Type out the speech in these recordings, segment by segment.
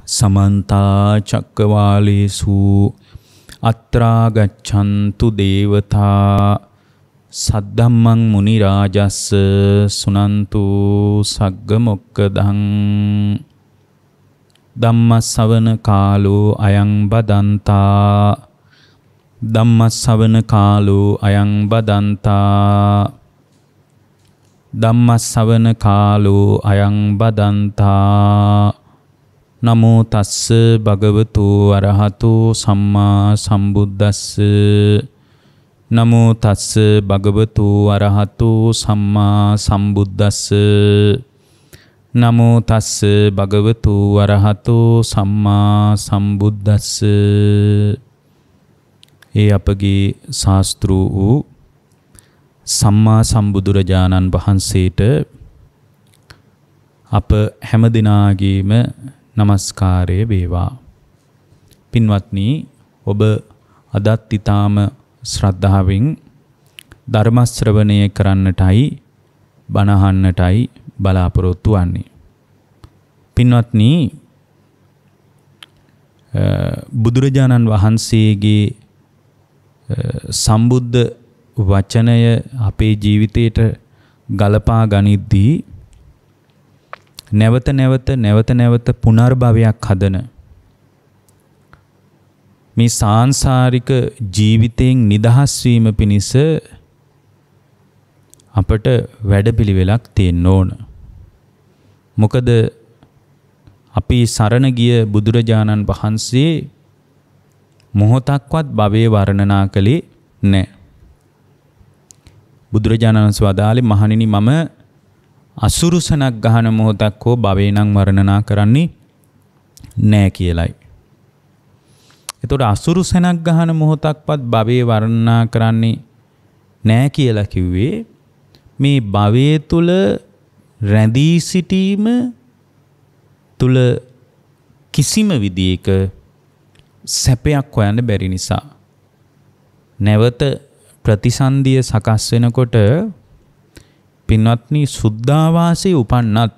समन्ता चक्रवालेषु अत्रा गच्छन्तु देवता सद्धम्मं मुनिराजस्स सुनन्तु सग्गमोक्खदं ධම්මස්සවන කාලෝ අයං බදන්තා ධම්මස්සවන කාලෝ අයං බදන්තා ධම්මස්සවන කාලෝ අයං බදන්තා නමෝ තස්ස භගවතු අරහතු සම්මා සම්බුද්දස්ස නමෝ තස්ස භගවතු අරහතු සම්මා සම්බුද්දස්ස නමෝ තස්ස භගවතු අරහතු සම්මා සම්බුද්දස්ස. ඒ අපගේ ශාස්ත්‍රූ වූ සම්මා සම්බුදුරජාණන් වහන්සේට අප හැම දිනාගේම නමස්කාරය වේවා. පින්වත්නි, ඔබ අදත් ඊටාම ශ්‍රද්ධාවෙන් ධර්ම ශ්‍රවණය කරන්නටයි බණ අහන්නටයි බලාපොරොත්තු වන්නේ. පින්වත්නි, බුදුරජාණන් වහන්සේගේ සම්බුද්ධ වචනය අපේ ජීවිතයට ගලපා ගනිද්දී නැවත නැවත පුනර්භවයක් හදන මේ සාංසාරික ජීවිතයෙන් නිදහස් වීම පිණිස අපට වැඩපිළිවෙලක් තියෙන්න ඕන. මොකද අපි සරණ ගිය බුදුරජාණන් වහන්සේ මොහොතක්වත් භවයේ වර්ණනා කළේ නැහැ. බුදුරජාණන් වහන්සේ වදාළේ, මහණෙනි, මම අසුරුසනක් ගහන මොහොතක් හෝ භවේ නම් වර්ණනා කරන්නේ නැහැ කියලයි. එතකොට අසුරුසනක් ගහන මොහොතක්වත් භවයේ වර්ණනා කරන්නේ නැහැ කියලා කිව්වේ මේ භවයේ තුල රැඳී සිටීම තුල කිසිම විදියක සැපයක් හොයන්න බැරි නිසා. නැවත ප්‍රතිසන්දිය සකස් වෙනකොට පින්වත්නි, සුද්ධාවාසයේ උපන්නත්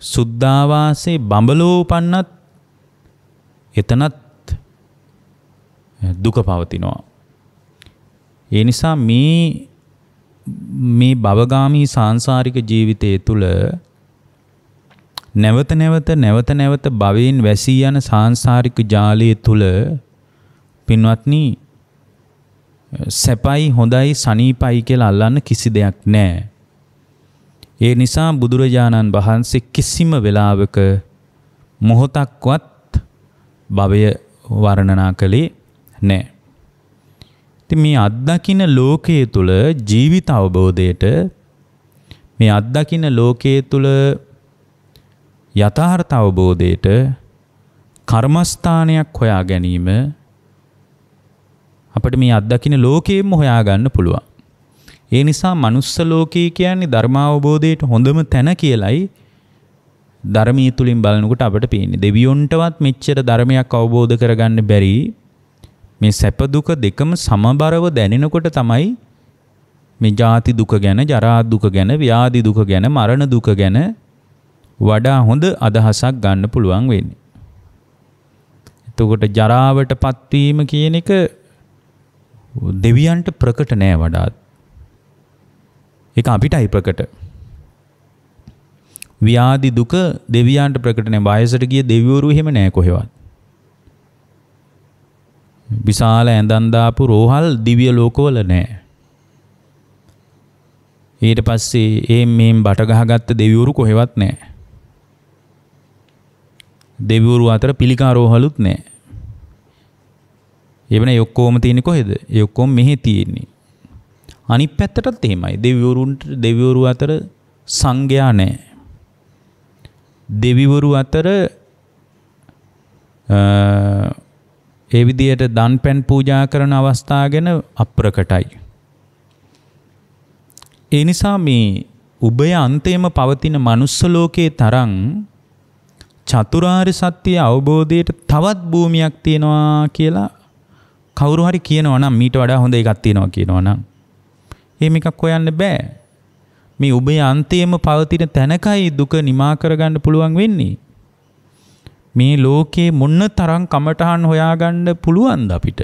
සුද්ධාවාසයේ බඹලෝ උපන්නත් එතනත් දුක පවතිනවා. ඒ නිසා මේ භවගාමී සාංසාරික ජීවිතය තුළ නැවත භවයෙන් වැසී යන සාංසාරික ජාලය තුළ පින්වත්නි, සැපයි හොඳයි සනීපයි කියලා අල්ලන්න කිසි දෙයක් නැහැ. ඒ නිසා බුදුරජාණන් වහන්සේ කිසිම වෙලාවක මොහොතක්වත් භවය වර්ණනා කළේ නැහැ. ඉතින් මේ අත්දකින්න ලෝකයේ තුල ජීවිත අවබෝධයට, මේ අත්දකින්න ලෝකයේ තුල යථාර්ථ අවබෝධයට කර්මස්ථානයක් හොයා ගැනීම අපිට මේ අත්දකින්න ලෝකයෙන්ම හොයාගන්න පුළුවන්. ඒ නිසා මනුස්ස ලෝකය කියන්නේ ධර්මාවබෝධයට හොඳම තැන කියලයි ධර්මීය තුලින් බලනකොට අපිට පේන්නේ. දෙවියොන්ටවත් මෙච්චර ධර්මයක් අවබෝධ කරගන්න බැරි මේ සැප දුක දෙකම සමබරව දැනෙනකොට තමයි මේ ජාති දුක ගැන, ජරා දුක ගැන, ව්‍යාධි දුක ගැන, මරණ දුක ගැන වඩා හොඳ අදහසක් ගන්න පුළුවන් වෙන්නේ. එතකොට ජරාවටපත් වීම කියන එක දෙවියන්ට ප්‍රකට නෑ වඩාත්. ඒක අපිටයි ප්‍රකට. ව්‍යාධි දුක දෙවියන්ට ප්‍රකට නෑ. වයසට ගිය දෙවිවරු එහෙම නෑ කොහෙවත්. විශාල ඇඳන් දාපු රෝහල් දිව්‍ය ලෝකවල නෑ. ඊට පස්සේ මේම් බට ගහගත්ත දෙවිවරු කොහෙවත් නෑ. දෙවිවරු අතර පිළිකා රෝහලුත් නෑ. එවනේ ඔක්කොම තියෙන්නේ කොහෙද? ඒ ඔක්කොම මෙහි තියෙන්නේ. අනිත් පැත්තටත් එහෙමයි. දෙවිවරු අතර සංඝයා නැහැ. දෙවිවරු අතර ඒ විදියට දන් පැන් පූජා කරන අවස්ථා ගැන අප්‍රකටයි. ඒ නිසා මේ උභය අන්තයේම පවතින මනුස්ස ලෝකයේ තරම් චතුරාර්ය සත්‍ය අවබෝධයට තවත් භූමියක් තියෙනවා කියලා කවුරු හරි කියනවා නම්, මීට වඩා හොඳ එකක් තියෙනවා කියනවා නම්, එහෙම එකක් හොයන්න බෑ. මේ උභය අන්තයේම පවතින තැනකයි දුක නිමා කරගන්න පුළුවන් වෙන්නේ. මේ ලෝකේ මොන තරම් කමටහන් හොයාගන්න පුළුවන්ද අපිට?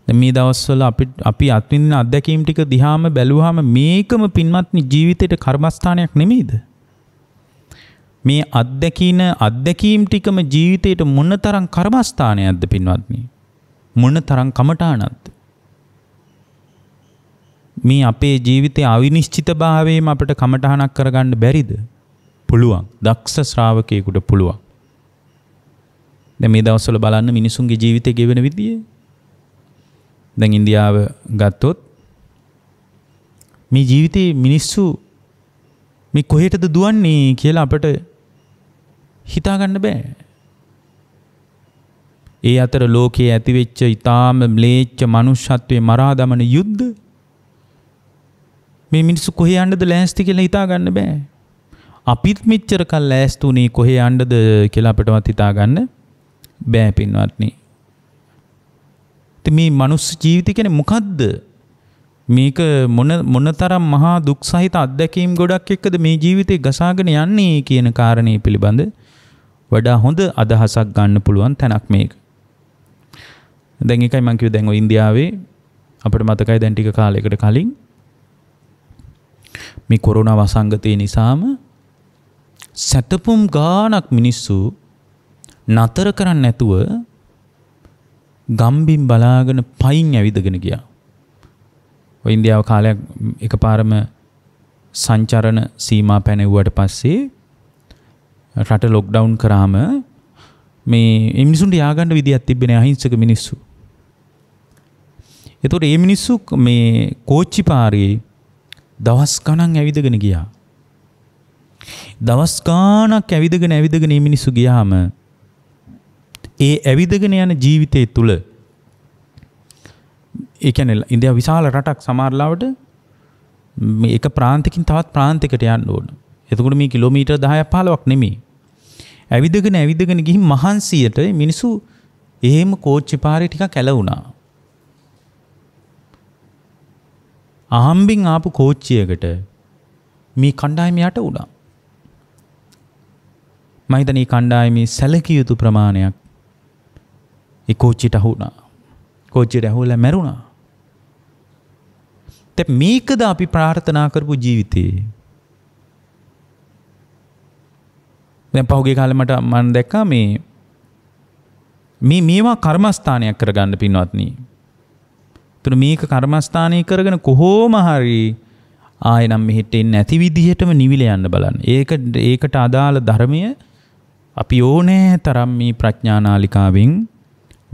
දැන් මේ දවස්වල අපි අත්විඳින අත්දැකීම් ටික දිහාම බැලුවාම මේකම පින්වත්නි ජීවිතේට කර්මස්ථානයක් නෙමෙයිද? මේ අත්දැකීම් ටිකම ජීවිතේට මොනතරම් කර්මස්ථානයක්ද පින්වත්නි? මොනතරම් කමටහනක්ද? මේ අපේ ජීවිතයේ අවිනිශ්චිතභාවයෙන් අපිට කමටහනක් කරගන්න බැරිද? පුළුවන්. දක්ෂ ශ්‍රාවකයෙකුට පුළුවන්. දැන් මේ දවස්වල බලන්න මිනිසුන්ගේ ජීවිතේ ගෙවෙන විදිය. දැන් ඉන්දියාව ගත්තොත් මේ ජීවිතේ මිනිස්සු මේ කොහෙටද දුවන්නේ කියලා අපට හිතා ගන්න බෑ. ඒ අතර ලෝකයේ ඇතිවෙච්ච ඊටාම ම්ලේච්ඡ මනුෂ්‍යත්වයේ මරා දමන යුද්ධ මේ මිනිස්සු කොහේ යන්නද ලෑස්ති කියලා හිතා ගන්න බෑ. අපිත් මෙච්චර කල් ලෑස්ති උනේ කොහේ යන්නද කියලා අපිටවත් හිතා ගන්න බෑ පින්වත්නි. ඉතින් මේ මනුස්ස ජීවිතය කියන්නේ මොකද්ද? මේක මොනතරම් මහා දුක් සහිත අත්දැකීම් ගොඩක් එක්කද මේ ජීවිතේ ගසාගෙන යන්නේ කියන කාරණේ පිළිබඳ වඩා හොඳ අදහසක් ගන්න පුළුවන් තැනක් මේක. දැන් එකයි මම කිව්වේ දැන් ඔය ඉන්දියාවේ අපිට මතකයි දැන් ටික කාලයකට කලින් මේ කොරෝනා වසංගතය නිසාම සැතපුම් ගානක් මිනිස්සු නතර කරන්නේ නැතුව ගම්බින් බලාගෙන පයින් ඇවිදගෙන ගියා. ඔය ඉන්දියාව කාලයක් එකපාරම සංචරණ සීමා පැනෙව්වට පස්සේ රට ලොක්ඩවුන් කරාම මේ මිනිසුන්ට ය아가න්න විදියක් තිබෙන්නේ අහිංසක මිනිස්සු. ඒතකොට මේ මිනිස්සු මේ කෝච්චි පාරේ දවස් ගණන් ඇවිදගෙන ගියා. දවස් ගාණක් ඇවිදගෙන මේ මිනිස්සු ගියාම ඒ ඇවිදගෙන යන ජීවිතය තුළ ඒ කියන්නේ ඉන්දියාව විශාල රටක් සමහරලාවට මේ එක ප්‍රාන්තකින් තවත් ප්‍රාන්තයකට යන්න ඕන. එතකොට මේ කිලෝමීටර් 10ක් 15ක් නෙමෙයි. ඇවිදගෙන ගිහින් මහන්සියට මිනිස්සු එහෙම කෝච්චි පාරේ ටිකක් ඇලවුණා. අහම්බින් ආපු කෝච්චියකට මේ කණ්ඩායම යට වුණා. මම හිතන්නේ මේ කණ්ඩායමේ සැලකිය යුතු ප්‍රමාණයක් ඒ කෝච්චියට අහුණා. කෝච්චියට ඇහුවලා මැරුණා. දැන් මේකද අපි ප්‍රාර්ථනා කරපු ජීවිතේ. දැන් පහුගිය කාලේ මම දැක්කා මේවා කර්මස්ථානයක් කරගන්න පින්වත්නි. ඒතර මේක කර්මස්ථානය කරගෙන කොහොම හරි ආයෙ නම් මෙහෙට එන්නේ නැති විදිහටම නිවිල යන්න බලන්න. ඒකට අදාළ ධර්මය අපි ඕනෑ තරම් මේ ප්‍රඥානාලිකාවෙන්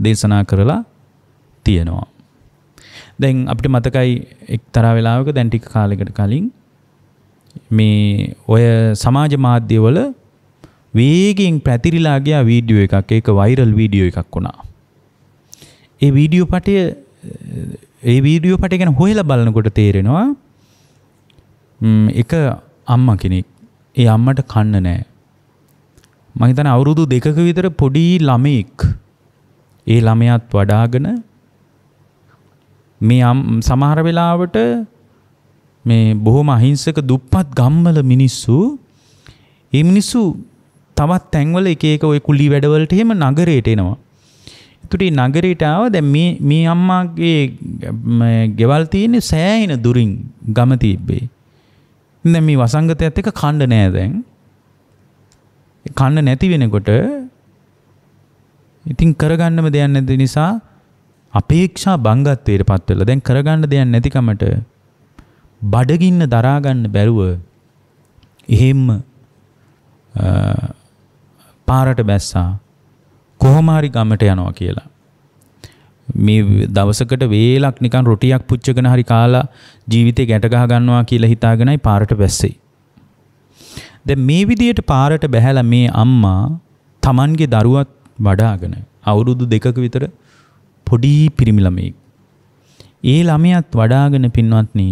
දේශනා කරලා තියෙනවා. දැන් අපිට මතකයි එක්තරා වෙලාවක දැන් ටික කාලයකට කලින් මේ ඔය සමාජ මාධ්‍යවල වේගෙන් පැතිරිලා ගියා වීඩියෝ එකක්. ඒක වෛරල් වීඩියෝ එකක් වුණා. ඒ වීඩියෝ පටය ගැන හොයලා බලනකොට තේරෙනවා එක අම්මා කෙනෙක්. ඒ අම්මට කන්න නැහැ. මම හිතන්නේ අවුරුදු 2ක විතර පොඩි ළමෙක්. ඒ ළමයාත් වඩාගෙන මේ සමහර වෙලාවට මේ බොහොම අහිංසක දුප්පත් ගම්වල මිනිස්සු තවත් තැන්වල එක ඔය කුලී වැඩවලට එහෙම නගරයට එනවා. ඒකට මේ නගරයට ආව දැන් මේ අම්මාගේ ගෙවල් තියෙන්නේ සෑහෙන දුරින් ගම තිබ්බේ. දැන් මේ වසංගතයත් එක්ක කන්න නෑ දැන්. කන්න නැති වෙනකොට ඉතින් කරගන්නම දෙයක් නැති නිසා අපේක්ෂා බංගත්වයට පත් වෙලා දැන් කරගන්න දෙයක් නැතිකමට බඩගින්න දරා ගන්න බැරුව එහෙම පාරට බැස්සා කොහොම හරි ගමට යනවා කියලා. මේ දවසකට වේලක් නිකන් රොටියක් පුච්චගෙන හරි කාලා ජීවිතේ ගැට ගහ ගන්නවා කියලා හිතාගෙනයි පාරට බැස්සේ. දැන් මේ විදියට පාරට බැහැලා මේ අම්මා Tamanගේ දරුවත් වඩාගෙන අවුරුදු 2ක විතර පොඩි පිරිමි ළමෙක්. ඒ ළමයාත් වඩාගෙන පින්වත්නි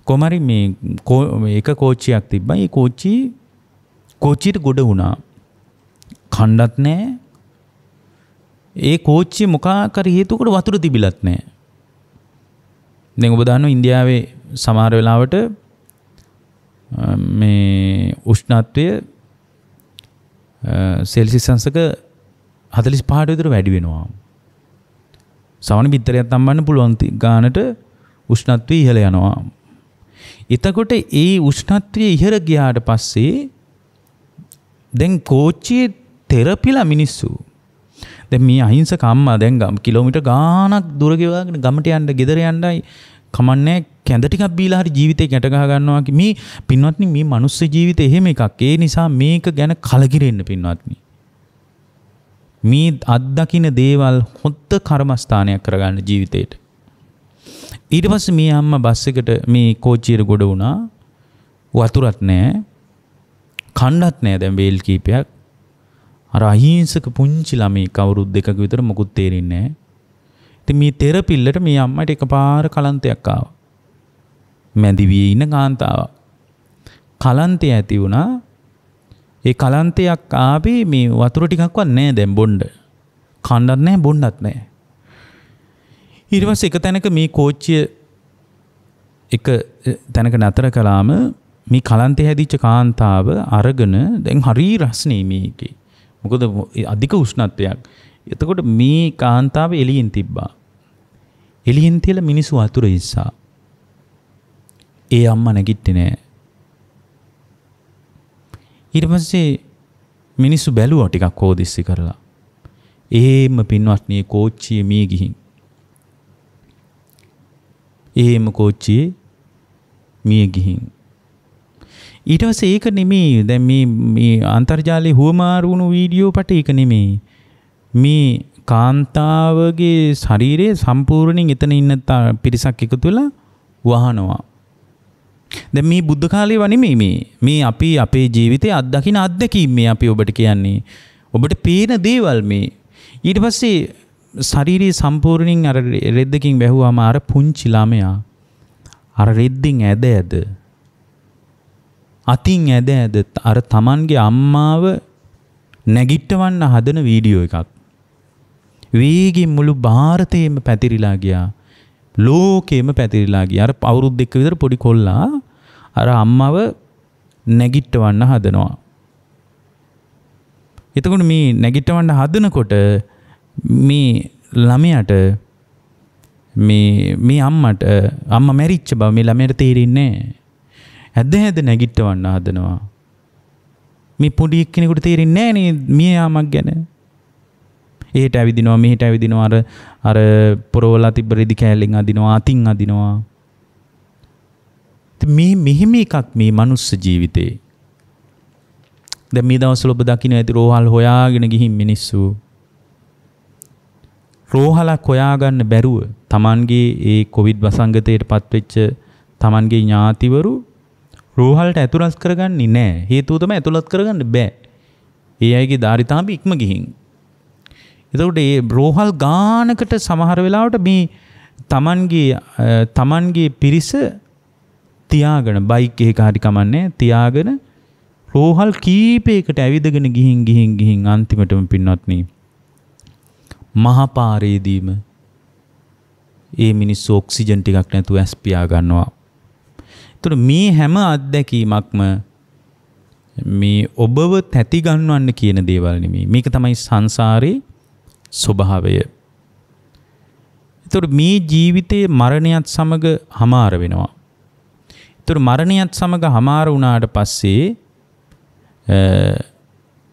කොමාරි මේ එක කෝච්චියක් තිබ්බා. ඒ කෝච්චියට ගොඩ වුණා. කණ්ඩත් නැහැ. ඒ කෝච්චිය මොකක් හරි හේතුවකට වතුර තිබිලත් නැහැ. දැන් ඔබ දන්නවා ඉන්දියාවේ සමහර වෙලාවට මේ උෂ්ණත්වය සෙල්සියස් අංශක 45ට විතර වැඩි වෙනවා. සවන බිත්තරයක් තම්බන්න පුළුවන් ගානට උෂ්ණත්වය ඉහළ යනවා. එතකොට ඒ උෂ්ණත්වය ඉහළ ගියාට පස්සේ දැන් කෝච්චියේ තෙරපිලා මිනිස්සු. දැන් මේ අහිංසක අම්මා දැන් කිලෝමීටර් ගාණක් දුර ගෙවාගෙන ගමට යන්න ගෙදර යන්නයි කමන්නේ කැඳ ටිකක් බීලා හරි ජීවිතේ ගැට ගහ ගන්නවා මේ පින්වත්නි මේ මනුස්ස ජීවිතේ එහෙම එකක්. ඒ නිසා මේක ගැන කලකිරෙන්න පින්වත්නි. මේ අත්දකින්න දේවල් හොත්ත කර්මස්ථානයක් කරගන්න ජීවිතේට. ඊට පස්සේ මේ අම්මා බස් එකට මේ කෝච්චියට ගොඩ වුණා. වතුරක් නැහැ. කන්නත් නැහැ දැන් වේල් කීපයක්. අර අහිංසක පුංචි ළමයි කවුරුත් දෙකක විතර මොකුත් තේරෙන්නේ නැහැ. ඉතින් මේ තෙරපිල්ලට මේ අම්මට එකපාර කලන්තයක් ආවා. මැදිවියේ ඉන්න කාන්තාවක්. කලන්තය ඇති වුණා. ඒ කලන්තයක් ආවේ මේ වතුර ටිකක්වත් නැහැ දැන් බොන්න. කන්නත් නැහැ බොන්නත් නැහැ. ඊට පස්සේ එක තැනක මේ කෝච්චිය එක තැනක නතර කළාම මේ කලන්තේ හැදිච්ච කාන්තාව අරගෙන දැන් හරි රස්නේ මේකේ. මොකද අධික උෂ්ණත්වයක්. එතකොට මේ කාන්තාව එළියෙන් තිබ්බා. එළියෙන් තියලා මිනිස්සු වතුර ඉස්සා. ඒ අම්මා නැගිට්ටේ නෑ. ඊට පස්සේ මිනිස්සු බැලුවා ටිකක් හොදිස්සි කරලා. එහෙම පින්වත්නි කෝච්චියේ මිය ගිහින්. එහෙම කෝච්චියේ මිය ගිහින්. ඊට පස්සේ ඒක නෙමෙයි දැන් මේ අන්තර්ජාලයේ හුවමාරු වුණු වීඩියෝ පට ඒක නෙමෙයි. මේ කාන්තාවගේ ශරීරයේ සම්පූර්ණයෙන් එතන ඉන්න පිරිසක් එකතු වෙලා වහනවා. දැන් මේ බුද්ධ කාලේ වනෙමෙයි මේ අපි අපේ ජීවිතේ අත්දකින්න අත්දැකීම් මේ අපි ඔබට කියන්නේ. ඔබට පේන දේවල් මේ. ඊට පස්සේ ශරීරයේ සම්පූර්ණයෙන් අර රෙද්දකින් වැහුවාම අර පුංචි ළමයා අර රෙද්දෙන් ඇද අතින් ඇද අර Tamanගේ අම්මාව නැගිටවන්න හදන වීඩියෝ එකක්. වේගින් මුළු ಭಾರತේම පැතිරිලා ගියා. ලෝකෙම පැතිරිලා ගියා. අර අවුරුදු 2ක විතර පොඩි කොල්ලා අර අම්මව නැගිටවන්න හදනවා. එතකොට මේ නැගිටවන්න හදනකොට මේ ළමයාට මේ අම්මට අම්මා මැරිච්ච බව මේ ළමයාට තේරෙන්නේ නැහැ. ඇද නැගිටවන්න හදනවා. මේ පොඩි එක්කෙනෙකුට තේරෙන්නේ නැහැ නේ මිය යාමක් ගැන. එහෙට ඇවිදිනවා මෙහෙට ඇවිදිනවා අර පොරවලා තිබ්බ රෙදි කෑල්ලෙන් අදිනවා අතින් අදිනවා. මේ මෙහෙම එකක් මේ මනුස්ස ජීවිතේ. දැන් මේ දවස්වල ඔබ දකින්න ඇති රෝහල් හොයාගෙන ගිහින් මිනිස්සු රෝහලක් හොයාගන්න බැරුව Tamanගේ ඒ කොවිඩ් වසංගතයට පත්වෙච්ච Tamanගේ ඥාතිවරු රෝහලට ඇතුළත් කරගන්නේ නැහැ. හේතුව තමයි ඇතුළත් කරගන්න බෑ. ඒ අයගේ ධාරිතාම්බ ඉක්ම ගිහින්. එතකොට මේ රෝහල් ගානකට සමහර වෙලාවට මේ Tamanගේ පිරිස තියාගෙන බයික් එකක හරි කමන්නේ තියාගෙන රෝහල් කීපයකට ඇවිදගෙන ගිහින් අන්තිමටම පින්වත්නි මහා පාරේදීම ඒ මිනිස්සු ඔක්සිජන් ටිකක් නැතුව ඇස් පියා ගන්නවා. ඒතර මේ හැම අත්දැකීමක්ම මේ ඔබව තැති ගන්නවන්න කියන දේවල් නෙමෙයි. මේක තමයි සංසාරේ ස්වභාවය. ඒතර මේ ජීවිතයේ මරණයත් සමග හමාර වෙනවා. ඒතර මරණයත් සමග හමාර වුණාට පස්සේ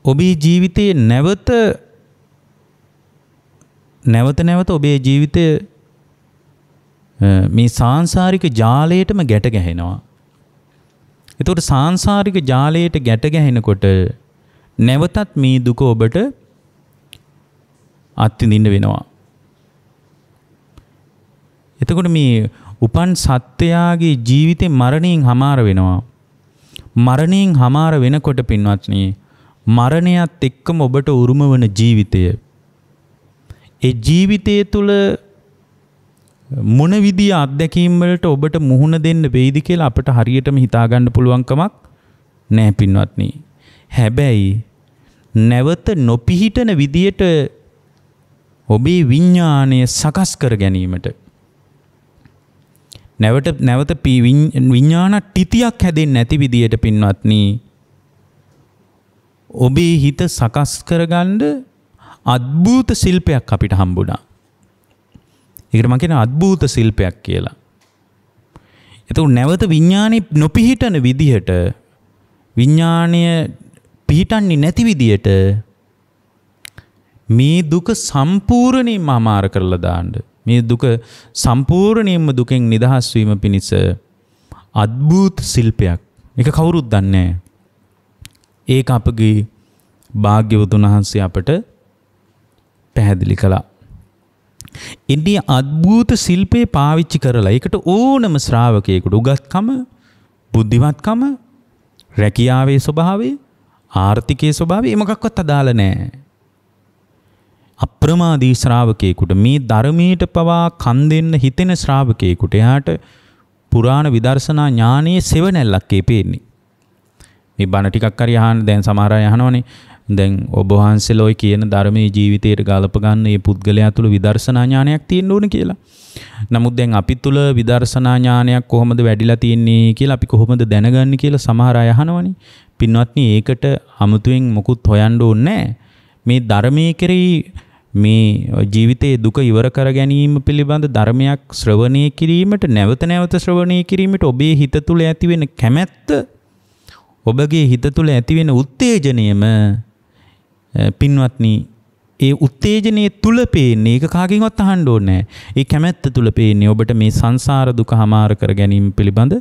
ඔබේ ජීවිතයේ නැවත ඔබේ ජීවිතය මේ සාංශාරික ජාලයටම ගැට ගැහෙනවා. එතකොට සාංශාරික ජාලයට ගැට ගැහෙනකොට නැවතත් මේ දුක ඔබට අත්විඳින්න වෙනවා. එතකොට මේ උපන් සත්වයාගේ ජීවිතේ මරණයෙන් හමාර වෙනවා. මරණයෙන් හමාර වෙනකොට පින්වත්නි මරණයත් එක්කම ඔබට උරුම වන ජීවිතය ඒ ජීවිතය තුළ මොන විදිය අත්දැකීම් වලට ඔබට මුහුණ දෙන්න වෙයිද කියලා අපිට හරියටම හිතා ගන්න පුළුවන් කමක් නැහැ පින්වත්නි. හැබැයි නැවත නොපිහිටන විදියට ඔබේ විඥාණය සකස් කර ගැනීමට නැවත විඥාන ටිතියක් හැදෙන්නේ නැති විදියට පින්වත්නි ඔබේ හිත සකස් කරගන්න අద్භූත ශිල්පයක් අපිට හම්බුණා. ඒකට මම කියන අద్භූත ශිල්පයක් කියලා. එතකොට නැවත විඥානේ නොපිහිටන විදිහට විඥාණය පිහිටන්නේ නැති විදිහට මේ දුක සම්පූර්ණයෙන්ම අමාර කරලා දාන්න. මේ දුක සම්පූර්ණයෙන්ම දුකෙන් නිදහස් වීම පිණිස අద్භූත ශිල්පයක්. මේක කවුරුත් දන්නේ නැහැ. ඒක අපගේ භාග්‍යවතුන් වහන්සේ අපට පැහැදිලි කළා. ඉන්දිය අద్භූත ශිල්පේ පාවිච්චි කරලා ඒකට ඕනම ශ්‍රාවකයෙකුට උගත්කම, බුද්ධිමත්කම, රැකියාවේ ස්වභාවය, ආර්ථිකයේ ස්වභාවය මොකක්වත් අදාළ නැහැ. අප්‍රමාදී ශ්‍රාවකයෙකුට මේ ධර්මයට පවා කන් දෙන්න හිතෙන ශ්‍රාවකයෙකුට එයාට පුරාණ විදර්ශනා ඥානයේ සෙවණැල්ලක් පේන්නේ. මේ බණ ටිකක් හරි අහන්න දැන් සමහර අය අහනවනේ. දැන් ඔබ වහන්සේලා ඔය කියන ධර්මයේ ජීවිතයට ගලප ගන්න මේ පුද්ගලයා තුළ විදර්ශනා ඥානයක් තියෙන්න ඕන කියලා. නමුත් දැන් අපි තුළ විදර්ශනා ඥානයක් කොහොමද වැඩිලා තියෙන්නේ කියලා අපි කොහොමද දැනගන්නේ කියලා සමහර අය අහනවනේ. පින්වත්නි ඒකට අමුතුවෙන් මොකුත් හොයන්න ඕනේ නැහැ. මේ ධර්මයේ කෙරෙහි මේ ජීවිතයේ දුක ඉවර කර ගැනීම පිළිබඳ ධර්මයක් ශ්‍රවණය කිරීමට නැවත ශ්‍රවණය කිරීමට ඔබේ හිත තුළ ඇතිවෙන කැමැත්ත ඔබගේ හිත තුළ ඇතිවෙන උත්තේජනයම පින්වත්නි ඒ උත්තේජනයේ තුල පේන්නේ ඒක කාගෙන්වත් අහන්න ඕනේ නැහැ. ඒ කැමැත්ත තුල පේන්නේ ඔබට මේ සංසාර දුක හමාර කර ගැනීම පිළිබඳ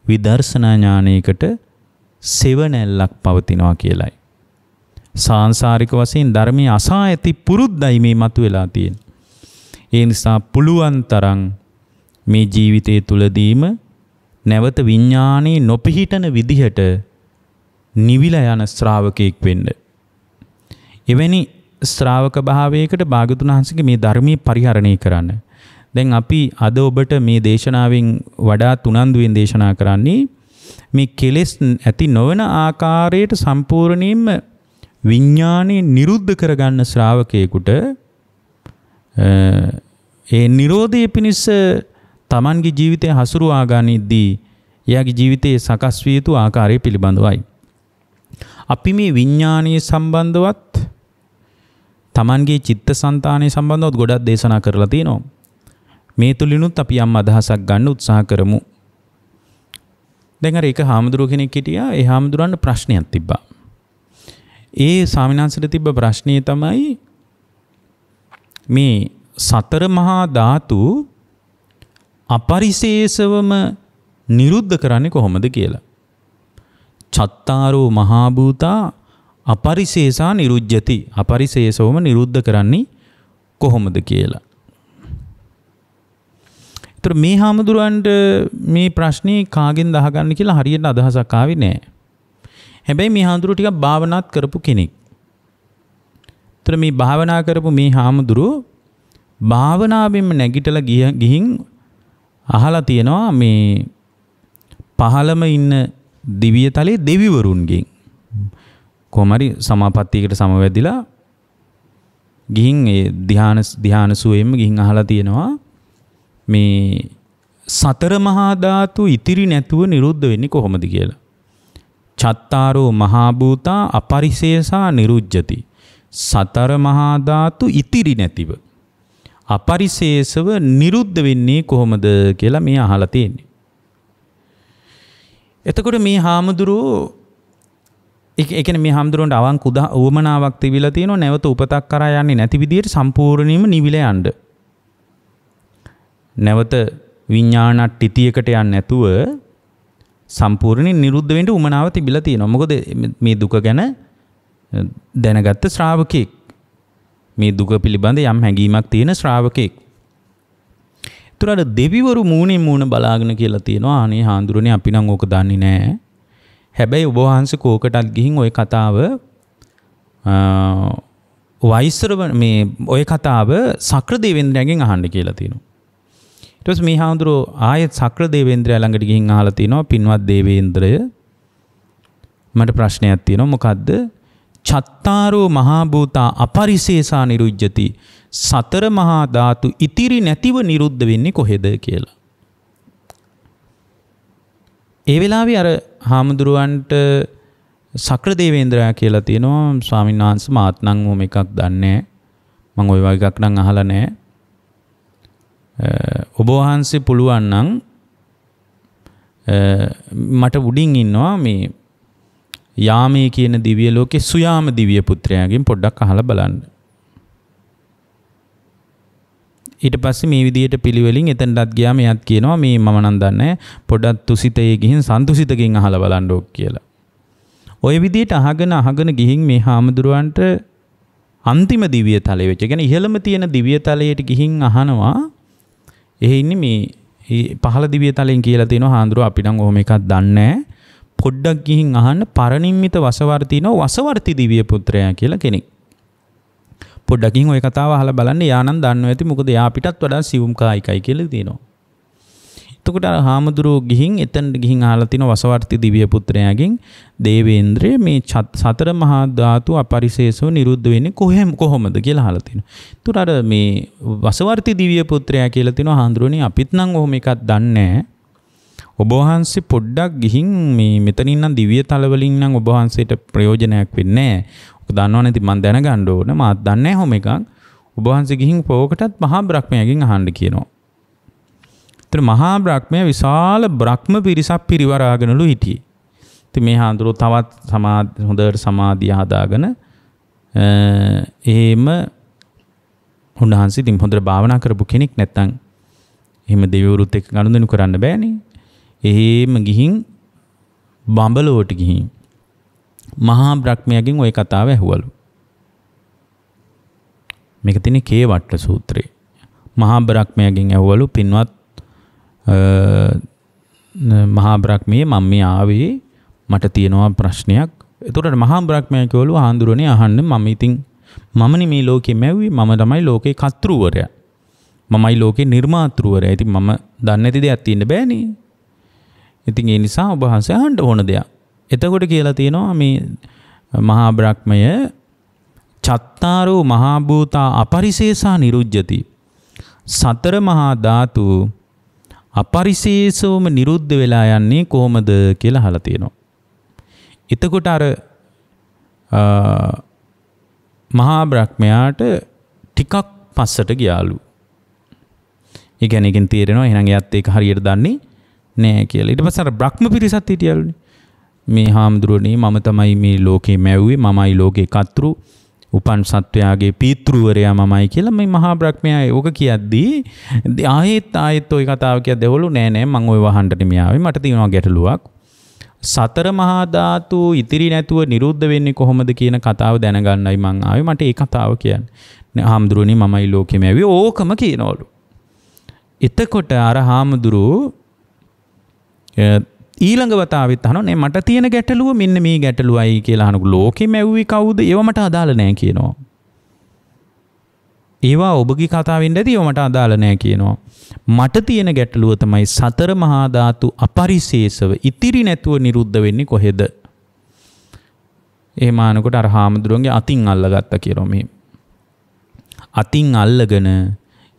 විදර්ශනා ඥානයකට සෙවණැල්ලක් පවතිනවා කියලයි. සාංශාරික වශයෙන් ධර්මයේ අසා ඇති පුරුද්දයි මේ මතුවලා තියෙන්නේ. ඒ නිසා පුළුවන් තරම් මේ ජීවිතයේ තුලදීම නැවත විඥානේ නොපිහිටන විදිහට නිවිලා යන ශ්‍රාවකෙක් වෙන්න. එවැනි ශ්‍රාවක භාවයකට භාගතුන් වහන්සේගේ මේ ධර්මයේ පරිහරණය කරන්න. දැන් අපි අද ඔබට මේ දේශනාවෙන් වඩා උනන්දුවෙන් දේශනා කරන්නේ මේ කෙලෙස් ඇති නොවන ආකාරයට සම්පූර්ණයෙන්ම විඥානේ නිරුද්ධ කරගන්න ශ්‍රාවකයෙකුට ඒ නිරෝධය පිණිස තමන්ගේ ජීවිතය හසුරුවා ගනිද්දී එයාගේ ජීවිතයේ සකස් විය යුතු ආකාරය පිළිබඳවයි. අපි මේ විඥානීය සම්බන්ධවත් තමන්ගේ චිත්තසංතානයේ සම්බන්ධවත් ගොඩක් දේශනා කරලා තියෙනවා. මේ තුලිනුත් අපි යම් අදහසක් ගන්න උත්සාහ කරමු. දැන් අර එක හාමුදුරුව කෙනෙක් හිටියා. ඒ හාමුදුරන්ට ප්‍රශ්නයක් තිබ්බා. ඒ ස්වාමිනාංශට තිබ්බ ප්‍රශ්නේ තමයි මේ සතර මහා ධාතු අපරිශේෂවම නිරුද්ධ කරන්නේ කොහොමද කියලා. චත්තාරෝ මහා භූතා අපරිශේෂා නිරුජ්ජති. අපරිශේෂවම නිරුද්ධ කරන්නේ කොහොමද කියලා. ඒතර මේ හාමුදුරන්ට මේ ප්‍රශ්නේ කාගෙන්ද අහගන්න කියලා හරියට අදහසක් ආවේ නැහැ. හැබැයි මේ හාමුදුරුවෝ ටිකක් භාවනාත් කරපු කෙනෙක්. ඒතර මේ භාවනා කරපු මේ හාමුදුරුවෝ භාවනාවෙන්ම නැගිටලා ගිහින් අහලා තියෙනවා මේ පහළම ඉන්න දිව්‍ය තලයේ දෙවිවරුන්ගෙන් කොහමරි සමාපත්තියකට සමවැදිලා ගිහින් ඒ ධ්‍යාන සුවයෙන්ම ගිහින් අහලා තියෙනවා මේ සතර මහා ධාතු ඉතිරි නැතුව නිරුද්ධ වෙන්නේ කොහොමද කියලා. චත්තාරෝ මහා භූතා අපරිශේෂා නිරුජ්ජති. සතර මහා ධාතු ඉතිරි නැතිව අපරිශේෂව නිරුද්ධ වෙන්නේ කොහොමද කියලා මේ අහලා තියෙන්නේ. එතකොට මේ හාමුදුරුවෝ ඒ කියන්නේ මේ හාමුදුරුවන්ට අවංක උවමනාවක් තිබිලා තියෙනවා නැවත උපතක් කරා යන්නේ නැති විදිහට සම්පූර්ණයෙන්ම නිවිලා යන්න. නැවත විඥානට්ටිතියකට යන්නේ නැතුව සම්පූර්ණයෙන් නිරුද්ධ වෙන්න උවමනාව තිබිලා තියෙනවා. මොකද මේ දුක ගැන දැනගත්ත ශ්‍රාවකෙක්. මේ දුක පිළිබඳ යම් හැඟීමක් තියෙන ශ්‍රාවකෙක්. ඒතර දෙවිවරු මූණෙන් මූණ බලාගෙන කියලා තියෙනවා අනේ හාමුදුරනේ අපි නම් ඕක දන්නේ නැහැ. හැබැයි ඔබ වහන්සේ කෝකටත් ගිහින් ওই කතාව මේ ওই කතාව සක්‍ර දේවේන්ද්‍රයන්ගෙන් අහන්න කියලා තියෙනවා. ඊට පස්සේ මේ හාමුදුරෝ ආයෙත් සක්‍ර දේවේන්ද්‍රයා ළඟට ගිහින් අහලා තිනවා පින්වත් දේවේන්ද්‍රය මට ප්‍රශ්නයක් තියෙනවා මොකද්ද? චත්තාරෝ මහා භූතා අපරිශේෂා නිරුජ්ජති. සතර මහා ධාතු ඉතිරි නැතිව නිරුද්ධ වෙන්නේ කොහෙද කියලා. ඒ වෙලාවේ අර හාමුදුරුවන්ට සක්‍ර දේවේන්ද්‍රයා කියලා තියෙනවා ස්වාමීන් වහන්සේ මාත් නම් ඔහොම එකක් දන්නේ මම ওই වගේ එකක් නම් අහලා නැහැ. ඔබ වහන්සේ පුළුවන් නම් මට උඩින් ඉන්නවා මේ යාමේ කියන දිව්‍ය ලෝකේ සුයාම දිව්‍ය පුත්‍රයාගෙන් පොඩ්ඩක් අහලා බලන්න. ඊට පස්සේ මේ විදියට පිළිවෙලින් එතනටත් ගියාම එයාත් කියනවා මේ මම නම් දන්නේ පොඩ්ඩක් තුසිතේ ගිහින් සන්තුසිතකින් අහලා බලන්න ඕක කියලා. ওই විදියට අහගෙන ගිහින් මේ හාමුදුරුවන්ට අන්තිම දිව්‍ය තලයේ වෙච්ච. ඒ කියන්නේ ඉහළම තියෙන දිව්‍ය තලයට ගිහින් අහනවා. එහෙ ඉන්නේ මේ පහළ දිව්‍ය තලයෙන් කියලා තියෙනවා හාමුදුරුවෝ අපි නම් ඔහොම එකක් දන්නේ පොඩ්ඩක් ගිහින් අහන්න පරිනිම්මිත වසවර්ති නෝ වසවර්ති දිව්‍ය පුත්‍රයා කියලා කෙනෙක්. පොඩ්ඩක් ගිහින් ওই කතාව අහලා බලන්න යානම් දන්නව ඇති මොකද යා අපිටත් වඩා සිවුම් කායිකයි කියලා තියෙනවා. එතකොට අර හාමුදුරුවෝ ගිහින් එතනට ගිහින් අහලා තිනවා වසවර්ති දිව්‍ය පුත්‍රයාගෙන් දේවේන්ද්‍රය මේ සතර මහා ධාතු අපරිශේෂව නිරුද්ධ වෙන්නේ කොහොමද කියලා අහලා තිනවා. ඒතර අර මේ වසවර්ති දිව්‍ය පුත්‍රයා කියලා තිනවා හාමුදුරුවනේ අපිත් නම් ඔහොම එකක් දන්නේ ඔබ වහන්සේ පොඩ්ඩක් ගිහින් මේ මෙතනින් නම් දිව්‍ය තල වලින් නම් ඔබ වහන්සේට ප්‍රයෝජනයක් වෙන්නේ නැහැ. ඔක දන්නවනේ ඉතින් මම දැනගන්න ඕන මාත් දන්නේ නැහැ ඔහොම එකක්. ඔබ වහන්සේ ගිහින් පොකටත් මහා බ්‍රහ්මයාගෙන් අහන්න කියනවා. මහා බ්‍රහ්මයා විශාල බ්‍රහ්ම පිරිසක් පිරිවරාගෙනලු හිටියේ. ඉතින් මේ හාමුදුරුවෝ තවත් හොඳට සමාධිය හදාගෙන එහෙම උන්වහන්සේ ඉතින් හොඳට භාවනා කරපු කෙනෙක් නැත්තම් එහෙම දෙවිවරුත් එක්ක ගනුදෙනු කරන්න බෑනේ. එහෙම ගිහින් බඹලොවට ගිහින් මහා බ්‍රහ්මයාගෙන් ওই කතාව ඇහුවලු. මේක තියෙන්නේ කේවට්ට සූත්‍රයේ. මහා බ්‍රහ්මයාගෙන් ඇහුවලු පින්වත් මහා බ්‍රහ්මයේ මම මේ ආවේ මට තියෙනවා ප්‍රශ්නයක්. එතකොට මහා බ්‍රහ්මයා කිව්වලු ආන්දුරනේ අහන්න මමනේ මේ ලෝකෙ මැව්වේ මම තමයි ලෝකේ කර්තෘවරයා. මමයි ලෝකේ නිර්මාතෘවරයා. ඉතින් මම දන්නේ නැති දෙයක් තියෙන්න බෑනේ. ඉතින් ඒ නිසා ඔබ වහන්සේ අහන්න ඕන දෙයක්. එතකොට කියලා තියෙනවා මේ මහා බ්‍රහ්මය චත්තාරෝ මහා භූතා අපරිශේෂා නිරුජ්ජති. සතර මහා ධාතු අපරිශේෂවම නිරුද්ධ වෙලා යන්නේ කොහොමද කියලා අහලා තියෙනවා. එතකොට අර මහා බ්‍රහ්මයාට ටිකක් පස්සට ගියාලු. ඒ කියන්නේ එකෙන් තේරෙනවා එහෙනම් එයාත් ඒක හරියට දන්නේ නෑ කියලා. ඊට පස්සේ අර බ්‍රහ්ම පිරිසත් හිටියලුනේ. මේ හාමුදුරනේ මම තමයි මේ ලෝකේ මැව්වේ මමයි ලෝකේ කර්තෘ උපන් සත්වයාගේ පීතෘවරයා මමයි කියලා මේ මහා බ්‍රහ්මයා ඕක කියද්දී ආයෙත් ওই කතාව කියද්දවලු නෑ මම ওই වහන්නට නෙමෙයි ආවේ මට තියෙනවා ගැටලුවක්. සතර මහා ධාතු ඉතිරි නැතුව නිරුද්ධ වෙන්නේ කොහොමද කියන කතාව දැනගන්නයි මං ආවේ. මට ඒ කතාව කියන්න. හාමුදුරනේ මමයි ලෝකෙ මැව්වේ ඕකම කියනවලු. එතකොට අර හාමුදුරුවෝ ඊළඟ වතාවෙත් අහනවා නේ මට තියෙන ගැටලුව මෙන්න මේ ගැටලුවයි කියලා අහනකො ලෝකෙ මැව්වේ කවුද? ඒව මට අදාළ නැහැ කියනවා. ඒවා ඔබගේ කතාවෙන් ඇති ඒව මට අදාළ නැහැ කියනවා. මට තියෙන ගැටලුව තමයි සතර මහා ධාතු අපරිශේෂව ඉතිරි නැතුව නිරුද්ධ වෙන්නේ කොහෙද? එහෙම අහනකොට අර හාමුදුරුවන්ගේ අතින් අල්ලගත්තා කියනවා මේ. අතින් අල්ලගෙන